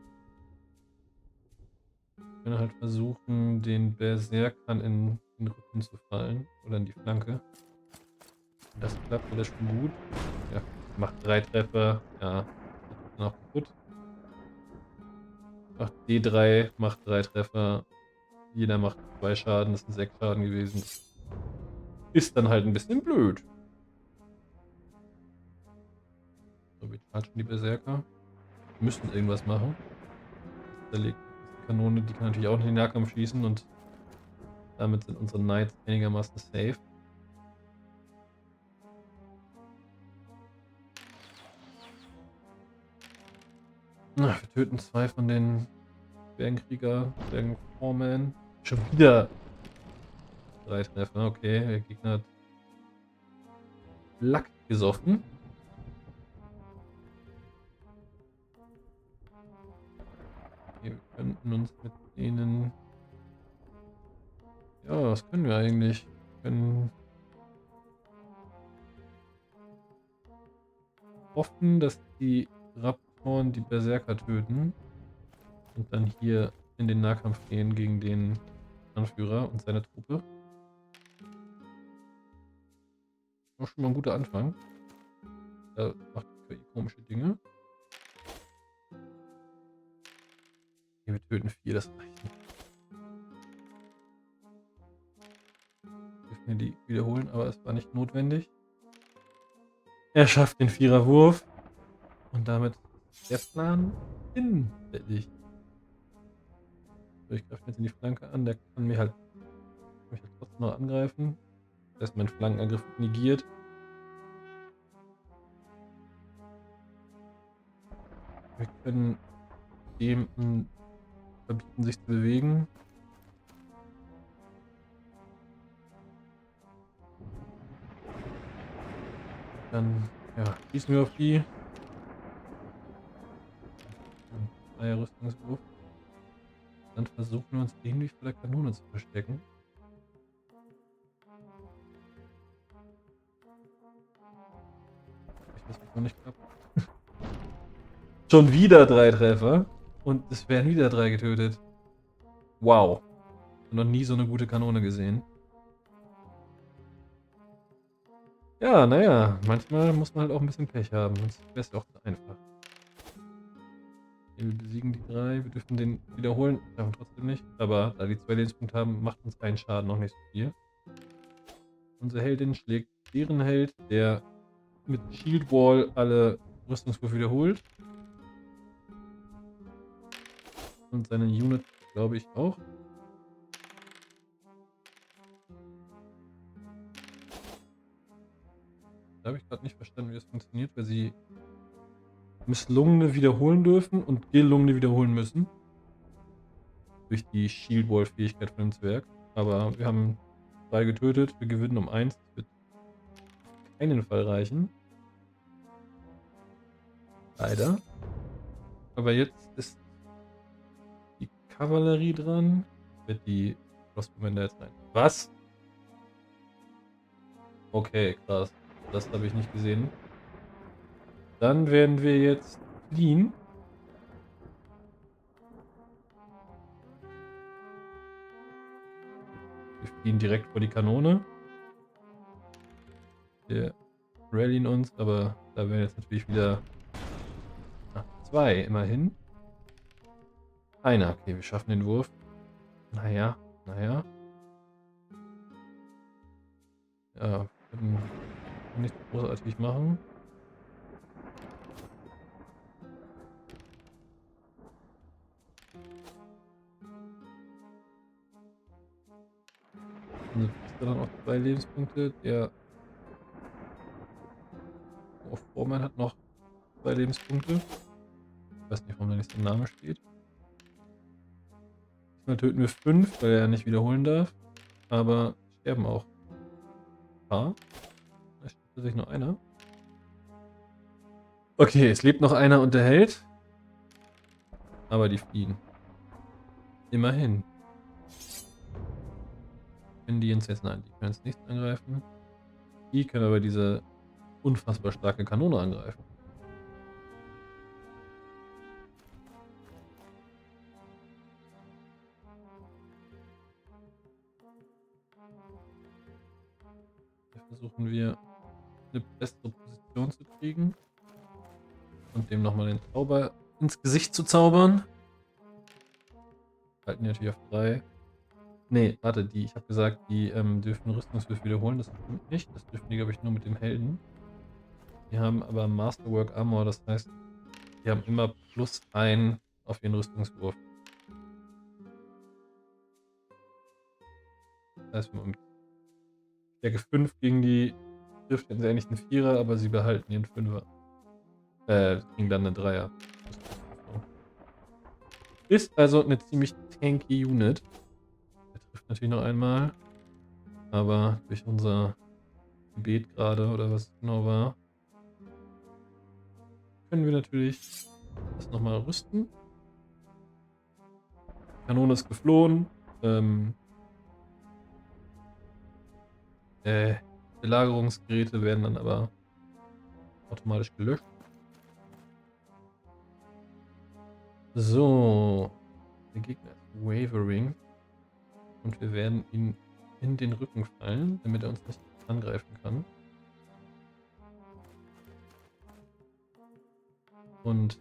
A: Wir können halt versuchen, den Berserkern in den Rücken zu fallen oder in die Flanke. Wenn das klappt, wäre das schon gut. Ja, macht 3 Treffer, ja, ist dann auch kaputt. Macht D3, macht 3 Treffer. Jeder macht 2 Schaden, das sind 6 Schaden gewesen. Ist dann halt ein bisschen blöd. So, wir chargen die Berserker. Wir müssen irgendwas machen. Da liegt die Kanone, die kann natürlich auch in den Nahkampf schießen und damit sind unsere Knights einigermaßen safe. Na, wir töten 2 von den Zwergenkrieger, Zwergenforeman. Schon wieder 3 Treffer, okay. Der Gegner hat Lack gesoffen. Okay, wir könnten uns mit denen... Ja, was können wir eigentlich? Wir können hoffen, dass die Raptoren die Berserker töten und dann hier in den Nahkampf gehen gegen den Anführer und seine Truppe. Auch schon mal ein guter Anfang. Da macht die KI komische Dinge. Okay, wir töten 4, das reicht nicht. Wir dürfen die wiederholen, aber es war nicht notwendig. Er schafft den Viererwurf. Und damit ist der Plan hinfällig. So, ich greife jetzt in die Flanke an. Der kann mich halt trotzdem noch angreifen. Das heißt, mein Flankenangriff negiert. Wir können dem verbieten, sich zu bewegen. Dann, ja, schießen wir auf die. Freier Rüstungswurf. Dann versuchen wir uns ähnlich vor der Kanone zu verstecken. Das wird noch nicht klappen. Schon wieder 3 Treffer. Und es werden wieder 3 getötet. Wow. Noch nie so eine gute Kanone gesehen. Ja, naja, manchmal muss man halt auch ein bisschen Pech haben, sonst wäre es auch zu einfach. Wir besiegen die 3, wir dürfen den wiederholen, schaffen trotzdem nicht. Aber da die 2 Lebenspunkte haben, macht uns ein Schaden noch nicht so viel. Unsere Heldin schlägt deren Held, der mit Shield Wall alle Rüstungswürfe wiederholt. Und seine Unit, glaube ich, auch. Da habe ich gerade nicht verstanden, wie das funktioniert, weil sie misslungene wiederholen dürfen und gelungene wiederholen müssen. Durch die Shield Wall Fähigkeit von dem Zwerg. Aber wir haben 2 getötet, wir gewinnen um 1. Das wird auf keinen Fall reichen. Leider. Aber jetzt ist die Kavallerie dran. Wird die Crossbowmänner jetzt rein. Was? Okay, krass. Das habe ich nicht gesehen. Dann werden wir jetzt fliehen. Wir fliehen direkt vor die Kanone. Wir rallyen uns, aber da werden jetzt natürlich wieder 2 immerhin. Einer, okay, wir schaffen den Wurf. Naja. Ja, wir können nichts großartig machen. Also ist dann auch 2 Lebenspunkte. Der Vormann hat noch 2 Lebenspunkte. Ich weiß nicht, warum da nicht sein Name steht. Diesmal töten wir 5, weil er nicht wiederholen darf. Aber sterben auch. Da steht tatsächlich nur einer. Okay, es lebt noch einer und der Held. Aber die fliehen. Immerhin. Können die uns jetzt? Nein, die können jetzt nicht angreifen. Die können aber diese unfassbar starke Kanone angreifen. Hier versuchen wir eine bessere Position zu kriegen. Und dem nochmal den Zauber ins Gesicht zu zaubern. Halten die natürlich auf 3. Nee, warte, ich habe gesagt, die dürfen Rüstungswürfe wiederholen. Das stimmt nicht. Das dürfen die, glaube ich, nur mit dem Helden. Die haben aber Masterwork Armor, das heißt, die haben immer +1 auf ihren Rüstungswurf. Das heißt, wenn man mit Stärke 5 gegen die trifft, dann sie eigentlich einen 4er, aber sie behalten ihren 5er. Kriegen dann eine 3er. Ist also eine ziemlich tanky Unit. Der trifft natürlich noch einmal. Aber durch unser Gebet gerade oder was es genau war. Können wir natürlich das nochmal rüsten. Kanone ist geflohen. Äh, Belagerungsgeräte werden dann aber automatisch gelöscht. So. Der Gegner ist wavering. Und wir werden ihn in den Rücken fallen, damit er uns nicht angreifen kann. Und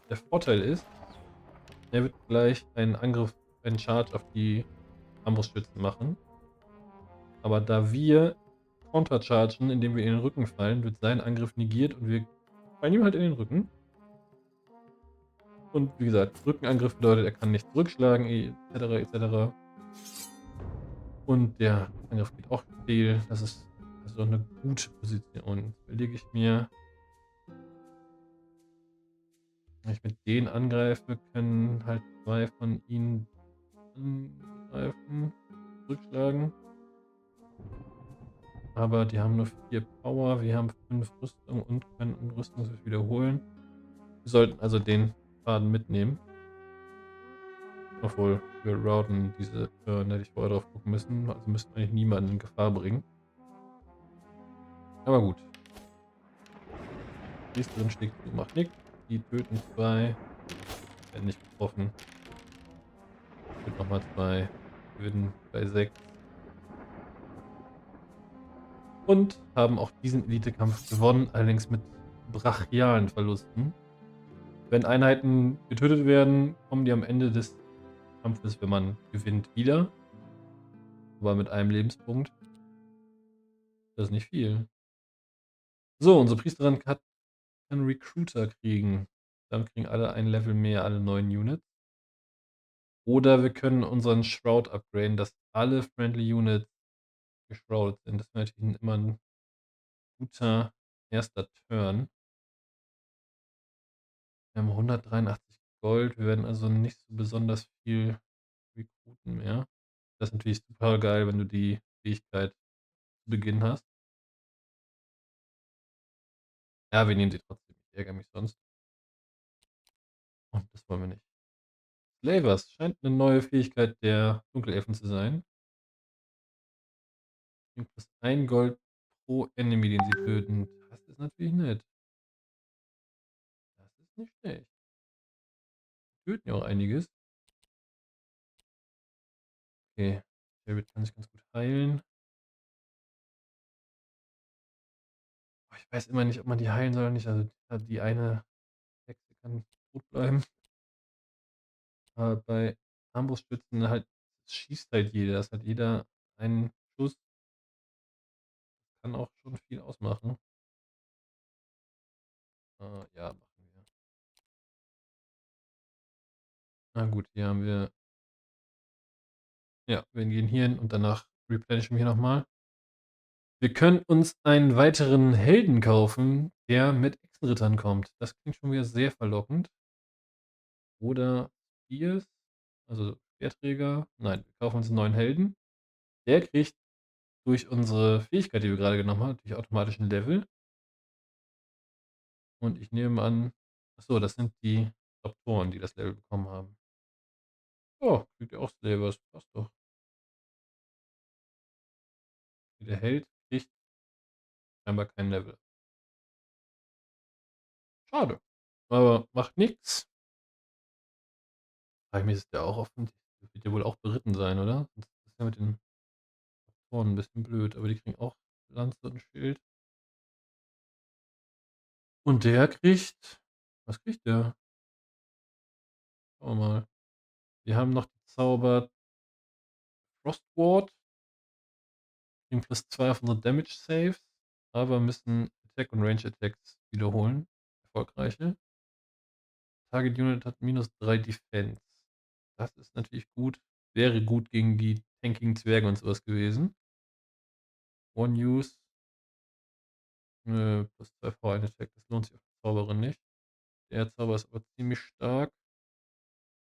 A: der Vorteil ist, er wird gleich einen Angriff, einen Charge auf die Armbrustschützen machen. Aber da wir counterchargen, indem wir in den Rücken fallen, wird sein Angriff negiert und wir fallen ihm halt in den Rücken. Und wie gesagt, Rückenangriff bedeutet, er kann nicht zurückschlagen, etc. etc. Und der Angriff geht auch fehl. Das ist also eine gute Position. Jetzt überlege ich mir, wenn ich mit denen angreife, können halt 2 von ihnen angreifen, zurückschlagen. Aber die haben nur 4 Power, wir haben 5 Rüstung und können Rüstung sich wiederholen. Wir sollten also den Schaden mitnehmen. Obwohl, wir routen diese Turn, hätte ich vorher drauf gucken müssen. Also müssten eigentlich niemanden in Gefahr bringen. Aber gut. Priesterin schlägt zu, macht nichts. Die töten 2. Werden nicht getroffen. Töten nochmal 2. Gewinnen bei 6. Und haben auch diesen Elite-Kampf gewonnen, allerdings mit brachialen Verlusten. Wenn Einheiten getötet werden, kommen die am Ende des Kampfes, wenn man gewinnt, wieder. Aber mit einem Lebenspunkt. Das ist nicht viel. So, unsere Priesterin hat einen Recruiter kriegen. Dann kriegen alle ein Level mehr, alle 9 Units. Oder wir können unseren Shroud upgraden, dass alle Friendly Units geschraudet sind. Das wäre natürlich immer ein guter erster Turn. Wir haben 183 Gold. Wir werden also nicht so besonders viel rekruten mehr. Das ist natürlich super geil, wenn du die Fähigkeit zu Beginn hast. Ja, wir nehmen sie trotzdem. Ich ärgere mich sonst. Und das wollen wir nicht. Slavers scheint eine neue Fähigkeit der Dunkelelfen zu sein. Bringt plus 1 Gold pro Enemy, den sie töten. Das ist natürlich nett. Das ist nicht schlecht. Die töten ja auch einiges. Okay. David kann sich ganz gut heilen. Oh, ich weiß immer nicht, ob man die heilen soll oder nicht. Also die eine Hexe kann tot bleiben. Aber bei Armbruststützen halt schießt halt jeder. Das hat jeder einen Schuss. Kann auch schon viel ausmachen. Ja, machen wir. Na gut, hier haben wir. Ja, wir gehen hier hin und danach replenishen wir nochmal. Wir können uns einen weiteren Helden kaufen, der mit Echsenrittern kommt. Das klingt schon wieder sehr verlockend. Oder Spears, also Speerträger. Nein, wir kaufen uns einen neuen Helden. Der kriegt durch unsere Fähigkeit, die wir gerade genommen haben, natürlich automatisch ein Level. Und ich nehme an, achso, das sind die Raptoren, die das Level bekommen haben. Oh, kriegt ja auch Slavers. Passt doch. Der Held kriegt scheinbar kein Level. Schade. Aber macht nichts. Frage mich, ist der auch offen? Wird ja wohl auch beritten sein, oder? Das ist ja mit den Raptoren ein bisschen blöd, aber die kriegen auch Lanze und Schild. Und der kriegt. Was kriegt der? Schauen wir mal. Wir haben noch die Zauber Frost Ward. Kriegen plus 2 auf unsere Damage Saves, aber müssen Attack und Range Attacks wiederholen. Erfolgreiche. Target Unit hat minus 3 Defense. Das ist natürlich gut. Wäre gut gegen die tankigen Zwerge und sowas gewesen. One Use. Plus 2 V1 Attack. Das lohnt sich auf die Zauberin nicht. Der Zauber ist aber ziemlich stark.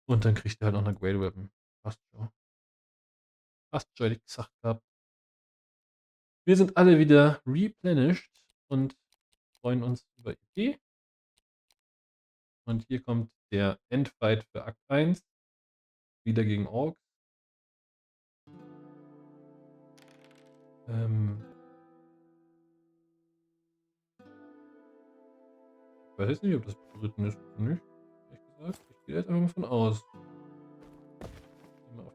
A: Und dann kriegt er halt noch eine Great Weapon. Passt schon. Passt schon, hätte ich gesagt gehabt. Wir sind alle wieder replenished und freuen uns über EP. Und hier kommt der Endfight für Akt 1. Wieder gegen Orks. Ich weiß jetzt nicht, ob das beritten ist oder nicht. Ehrlich gesagt, ich gehe jetzt einfach mal von aus. Gehen wir auf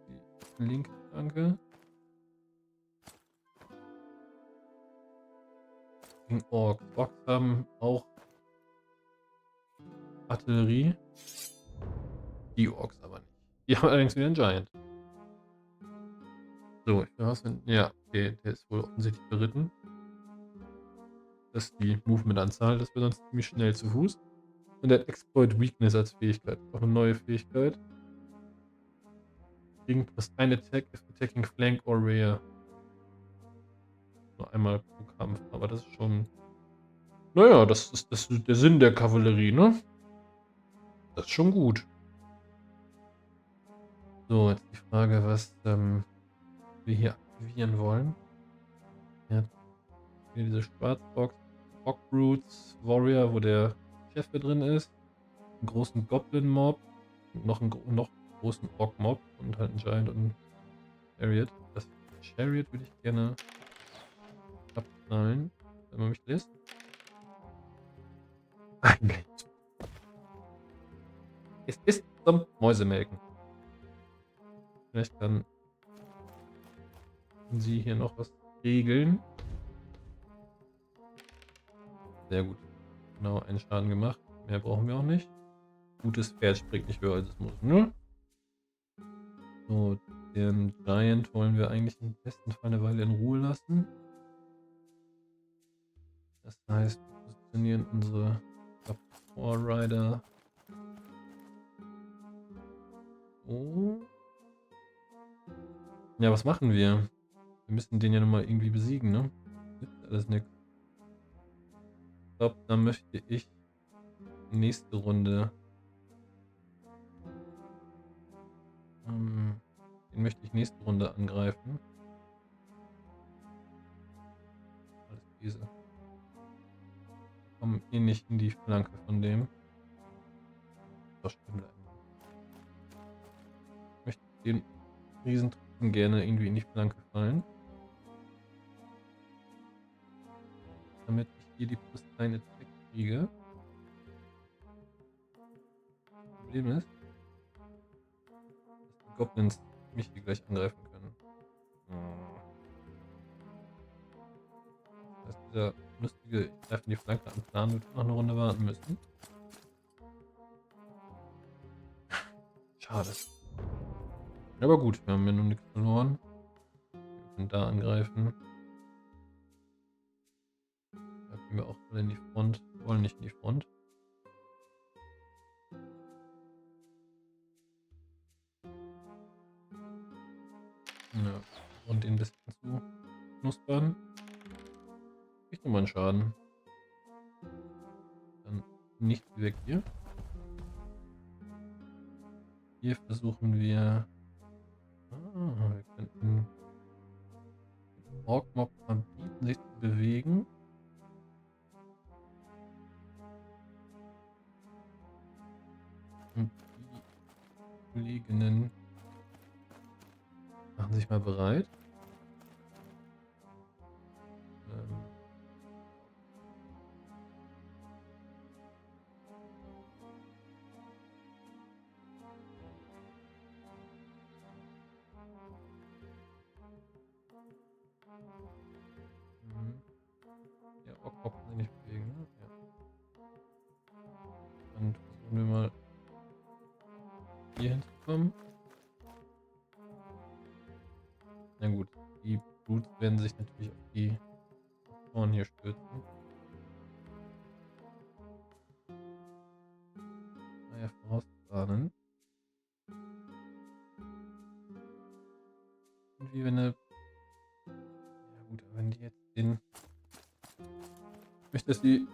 A: die linke Flanke. Gegen Orks. Orks haben auch Artillerie. Die Orks aber nicht. Die haben allerdings wieder einen Giant. So, ich weiß nicht. Ja, okay, der ist wohl offensichtlich beritten. Das ist die Movement-Anzahl, das wäre sonst ziemlich schnell zu Fuß. Und der hat Exploit Weakness als Fähigkeit. Auch eine neue Fähigkeit. Gegen +1 Attack if attacking Flank or Rear. Nur einmal pro Kampf, aber das ist schon. Naja, das ist der Sinn der Kavallerie, ne? Das ist schon gut. So, jetzt die Frage, was wir hier aktivieren wollen. Ja, hier diese Schwarzbox, Orc-Brutes, Warrior, wo der Chef hier drin ist. Einen großen Goblin-Mob. Noch einen noch großen Orc-Mob und halt einen Giant und einen Chariot. Das Chariot würde ich gerne abknallen, wenn man mich lässt. Eigentlich. Es ist zum Mäusemelken. Vielleicht kann sie hier noch was regeln. Sehr gut. Genau, einen Schaden gemacht. Mehr brauchen wir auch nicht. Gutes Pferd springt nicht höher als es muss, ne? So, den Giant wollen wir eigentlich im besten Fall eine Weile in Ruhe lassen. Das heißt, wir positionieren unsere Rider. Oh. Ja, was machen wir? Wir müssen den ja nochmal irgendwie besiegen, ne? Gibt alles nichts. Ich glaube, da möchte ich nächste Runde. Den möchte ich nächste Runde angreifen. Alles diese. Wir kommen eh nicht in die Flanke von dem. Doch stehen bleiben. Ich möchte den Riesentruppen gerne irgendwie in die Flanke fallen. Damit ich hier die +1 Attack kriege. Problem ist, dass die Goblins mich hier gleich angreifen können. Das heißt, dieser lustige, ich greife in die Flanke an Plan, wird noch eine Runde warten müssen. Schade. Aber gut, wir haben ja noch nichts verloren. Wir können da angreifen. Da können wir auch alle in die Front. Wir wollen nicht in die Front. Ja, und den ein bisschen zu knuspern. Kriegt nochmal einen Schaden. Dann nichts weg hier. Hier versuchen wir. Wir könnten Orc-Mob verbieten, sich zu bewegen. Und die Kolleginnen machen sich mal bereit. Ja, Orc-Mob kann sich nicht bewegen, ne? Ja. Dann versuchen wir mal hier hinzukommen. Na gut, die Brutes werden sich natürlich auf die Ohren hier stürzen. Naja, vorausplanen. Irgendwie, wenn eine. Ja gut, aber wenn die jetzt den. Ich möchte, dass die.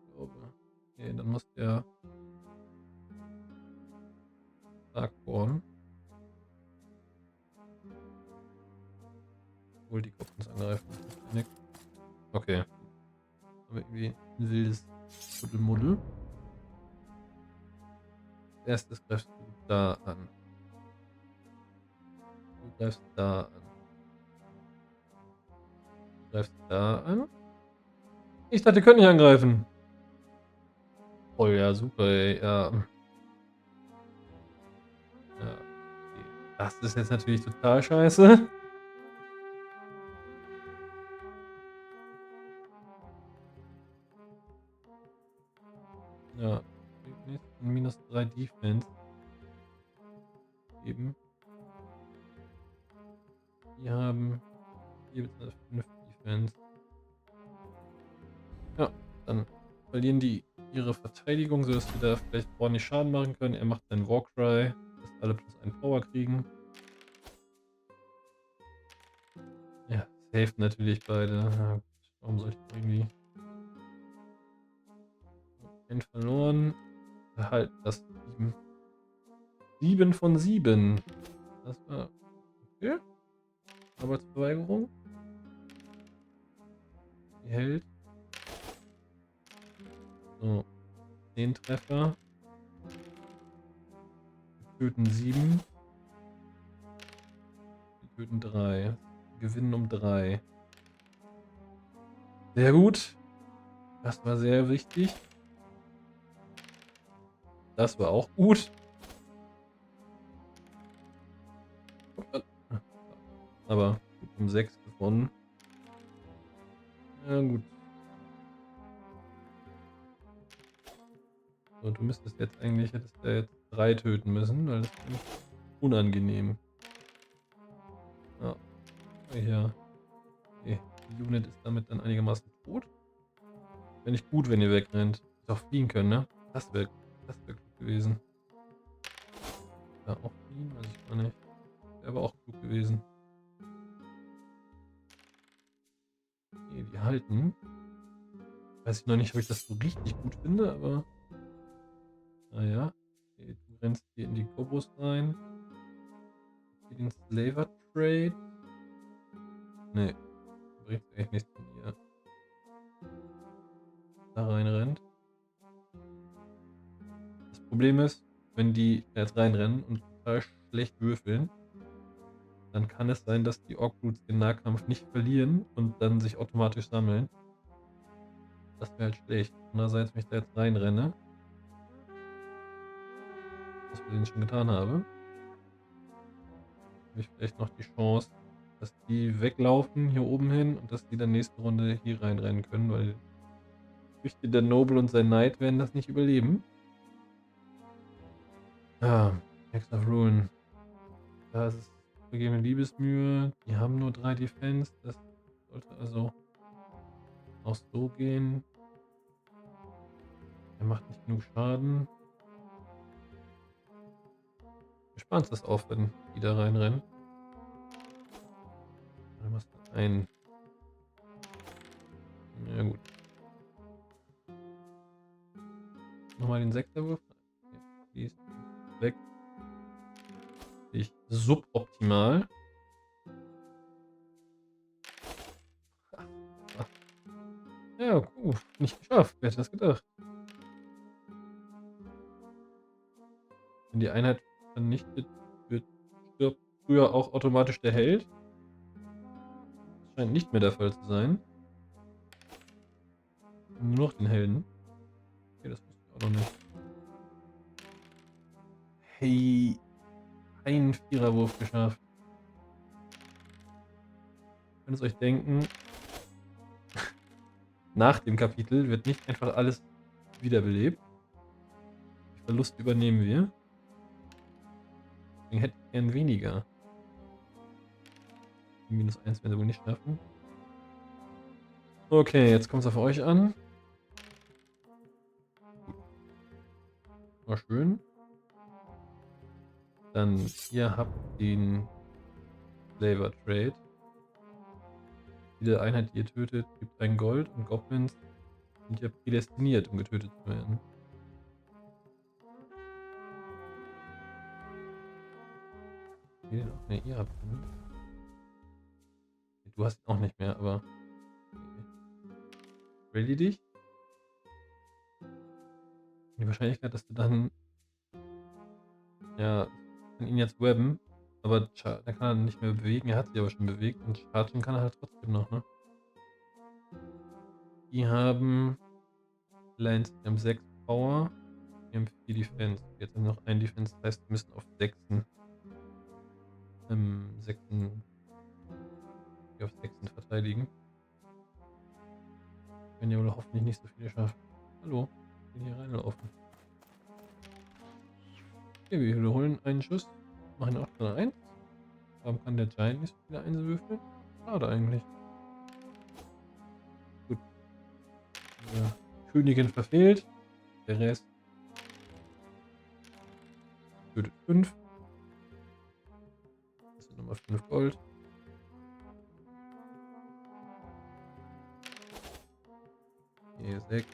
A: Ich glaube. Okay, dann muss der. Darkborn. Obwohl die Goblins angreifen. Okay. Aber irgendwie ein wildes Kuddelmuddel. Als erstes greifst du da an. Du greifst da an. Du greifst da an. Ich dachte, die können nicht angreifen. Oh ja, super, ey. Ja. Ja, okay. Das ist jetzt natürlich total scheiße. Ja. Minus 3 Defense. Eben. Die haben hier 5 Defense. Ja, dann verlieren die ihre Verteidigung, sodass wir da vielleicht ordentlich Schaden machen können. Er macht seinen Warcry, dass alle plus 1 Power kriegen. Ja, safe natürlich beide. Ja, gut. Warum soll ich irgendwie einen verloren? Halt das 7. 7 von 7. Das war okay. Arbeitsverweigerung. Die hält. So. 10 Treffer. Wir töten 7. Wir töten 3. Wir gewinnen um 3. Sehr gut. Das war sehr wichtig. Das war auch gut. Aber um 6 gewonnen. Ja, gut. So, du müsstest jetzt eigentlich, hättest du jetzt 3 töten müssen, weil das ist unangenehm. Ja. Ja. Okay. Die Unit ist damit dann einigermaßen tot. Wäre nicht gut, wenn ihr wegrennt. Hätte auch fliehen können, ne? Das wäre klug gewesen. Ja, auch fliehen, weiß ich gar nicht. Wäre aber auch klug gewesen. Okay, die halten. Weiß ich noch nicht, ob ich das so richtig gut finde, aber naja. Okay, du rennst hier in die Kobos rein. Hier den Slaver Trade. Ne, bringt eigentlich nichts, wenn ihr da rein rennt. Das Problem ist, wenn die jetzt reinrennen und total schlecht würfeln, dann kann es sein, dass die Ork-Brutes den Nahkampf nicht verlieren und dann sich automatisch sammeln. Das wäre halt schlecht. Andererseits, wenn ich da jetzt reinrenne, was ich schon getan habe, habe ich vielleicht noch die Chance, dass die weglaufen hier oben hin und dass die dann nächste Runde hier reinrennen können, weil ich fürchte, der Noble und sein Knight werden das nicht überleben. Ja, Hex of Ruin. Da ist es vergebene Liebesmühe. Die haben nur 3 Defense. Das sollte also auch so gehen. Er macht nicht genug Schaden. Wir sparen es das auf, wenn die da reinrennen. Dann machst du einen. Ja gut. Nochmal den Sektorwurf. Okay, die ist weg. Ich suboptimal. Ja, nicht geschafft. Wer hätte das gedacht? Wenn die Einheit vernichtet wird, stirbt früher auch automatisch der Held. Das scheint nicht mehr der Fall zu sein. Nur noch den Helden. Okay, das wusste ich auch noch nicht. Hey, einen Viererwurf geschafft. Ihr könnt es euch denken, nach dem Kapitel wird nicht einfach alles wiederbelebt. Die Verluste übernehmen wir. Deswegen hätte ich gern weniger. -1 werden sie wohl nicht schaffen. Okay, jetzt kommt es auf euch an. War schön. Dann, ihr habt den Flavor Trade. Jede Einheit, die ihr tötet, gibt ein Gold und Goblins sind ja prädestiniert, um getötet zu werden. Ne, ihr habt ihn. Du hast ihn auch nicht mehr, aber ready dich? Die Wahrscheinlichkeit, dass du dann ja, kann ihn jetzt webben, aber der kann er nicht mehr bewegen. Er hat sich aber schon bewegt und chargen kann er halt trotzdem noch, ne? Die haben Lance, die haben 6 Power, die haben 4 Defense. Jetzt haben wir noch ein Defense, das heißt, wir müssen auf 6. 6. Auf 6 verteidigen. Wenn ja wohl hoffentlich nicht so viele schaffen. Hallo, ich will hier reinlaufen. Okay, wir wiederholen einen Schuss, machen auch schon 1. Warum kann der Giant nicht so viele Einsen würfeln? Schade eigentlich. Gut. Die Königin verfehlt. Der Rest tötet 5. Das sind nochmal 5 Gold. Hier 6.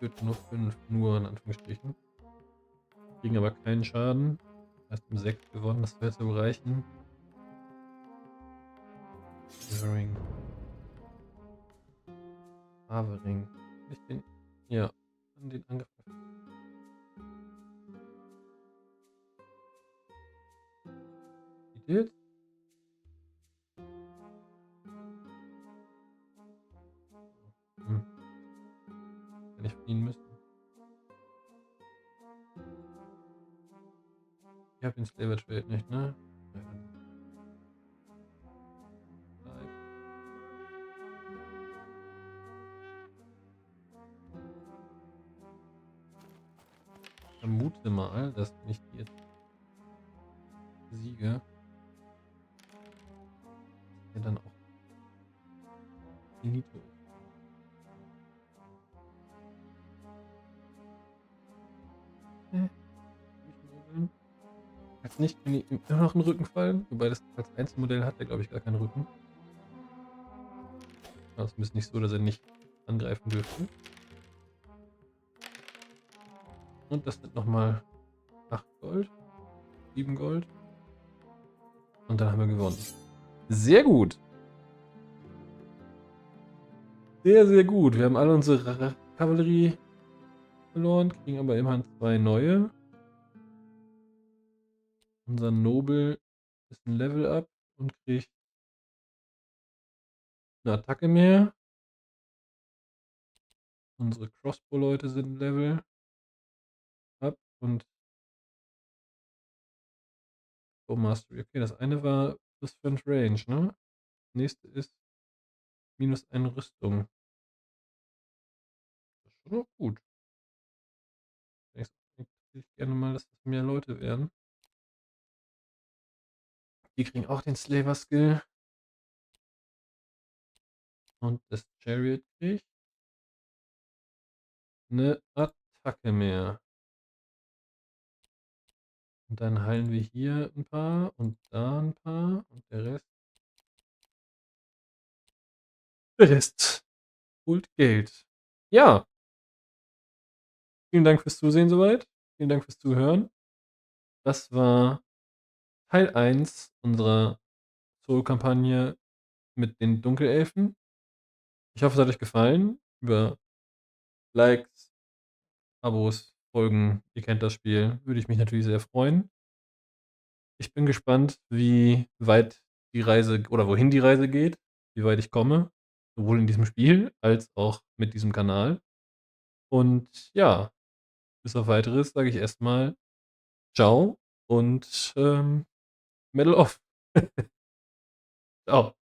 A: Töten nur 5, nur in Anführungsstrichen. Kriegen aber keinen Schaden. Erst um 6 gewonnen, das wird so reichen. Havering. Havering. Nicht den. Ja, an den Angriff. Geht? Wenn ich fliehen müssen. Ich hab den Slaver Trade nicht, ne? Ich vermute mal, dass wenn ich die jetzt besiege, der dann auch finito ist. Als nicht kann ich ihm immer noch einen Rücken fallen, wobei das als Einzelmodell hat er, glaube ich, gar keinen Rücken. Das ist nicht so, dass er nicht angreifen dürfte. Und das sind nochmal 8 Gold, 7 Gold. Und dann haben wir gewonnen. Sehr gut. Sehr, sehr gut. Wir haben alle unsere Kavallerie verloren, kriegen aber immerhin 2 neue. Unser Nobel ist ein Level Up und kriegt eine Attacke mehr. Unsere Crossbow-Leute sind ein Level Up und Bow Mastery. Okay, das eine war plus 5 Range, ne? Das nächste ist minus 1 Rüstung. Das ist schon auch gut. Ich gerne mal, dass das mehr Leute werden. Die kriegen auch den Slaver Skill. Und das Chariot kriegt eine Attacke mehr. Und dann heilen wir hier ein paar und da ein paar und der Rest holt Geld. Ja, vielen Dank fürs Zusehen soweit. Vielen Dank fürs Zuhören. Das war Teil 1 unserer Solo-Kampagne mit den Dunkelelfen. Ich hoffe, es hat euch gefallen. Über Likes, Abos, Folgen, ihr kennt das Spiel, würde ich mich natürlich sehr freuen. Ich bin gespannt, wie weit die Reise oder wohin die Reise geht, wie weit ich komme, sowohl in diesem Spiel als auch mit diesem Kanal. Und ja, bis auf Weiteres sage ich erstmal ciao und Medal off. Ciao.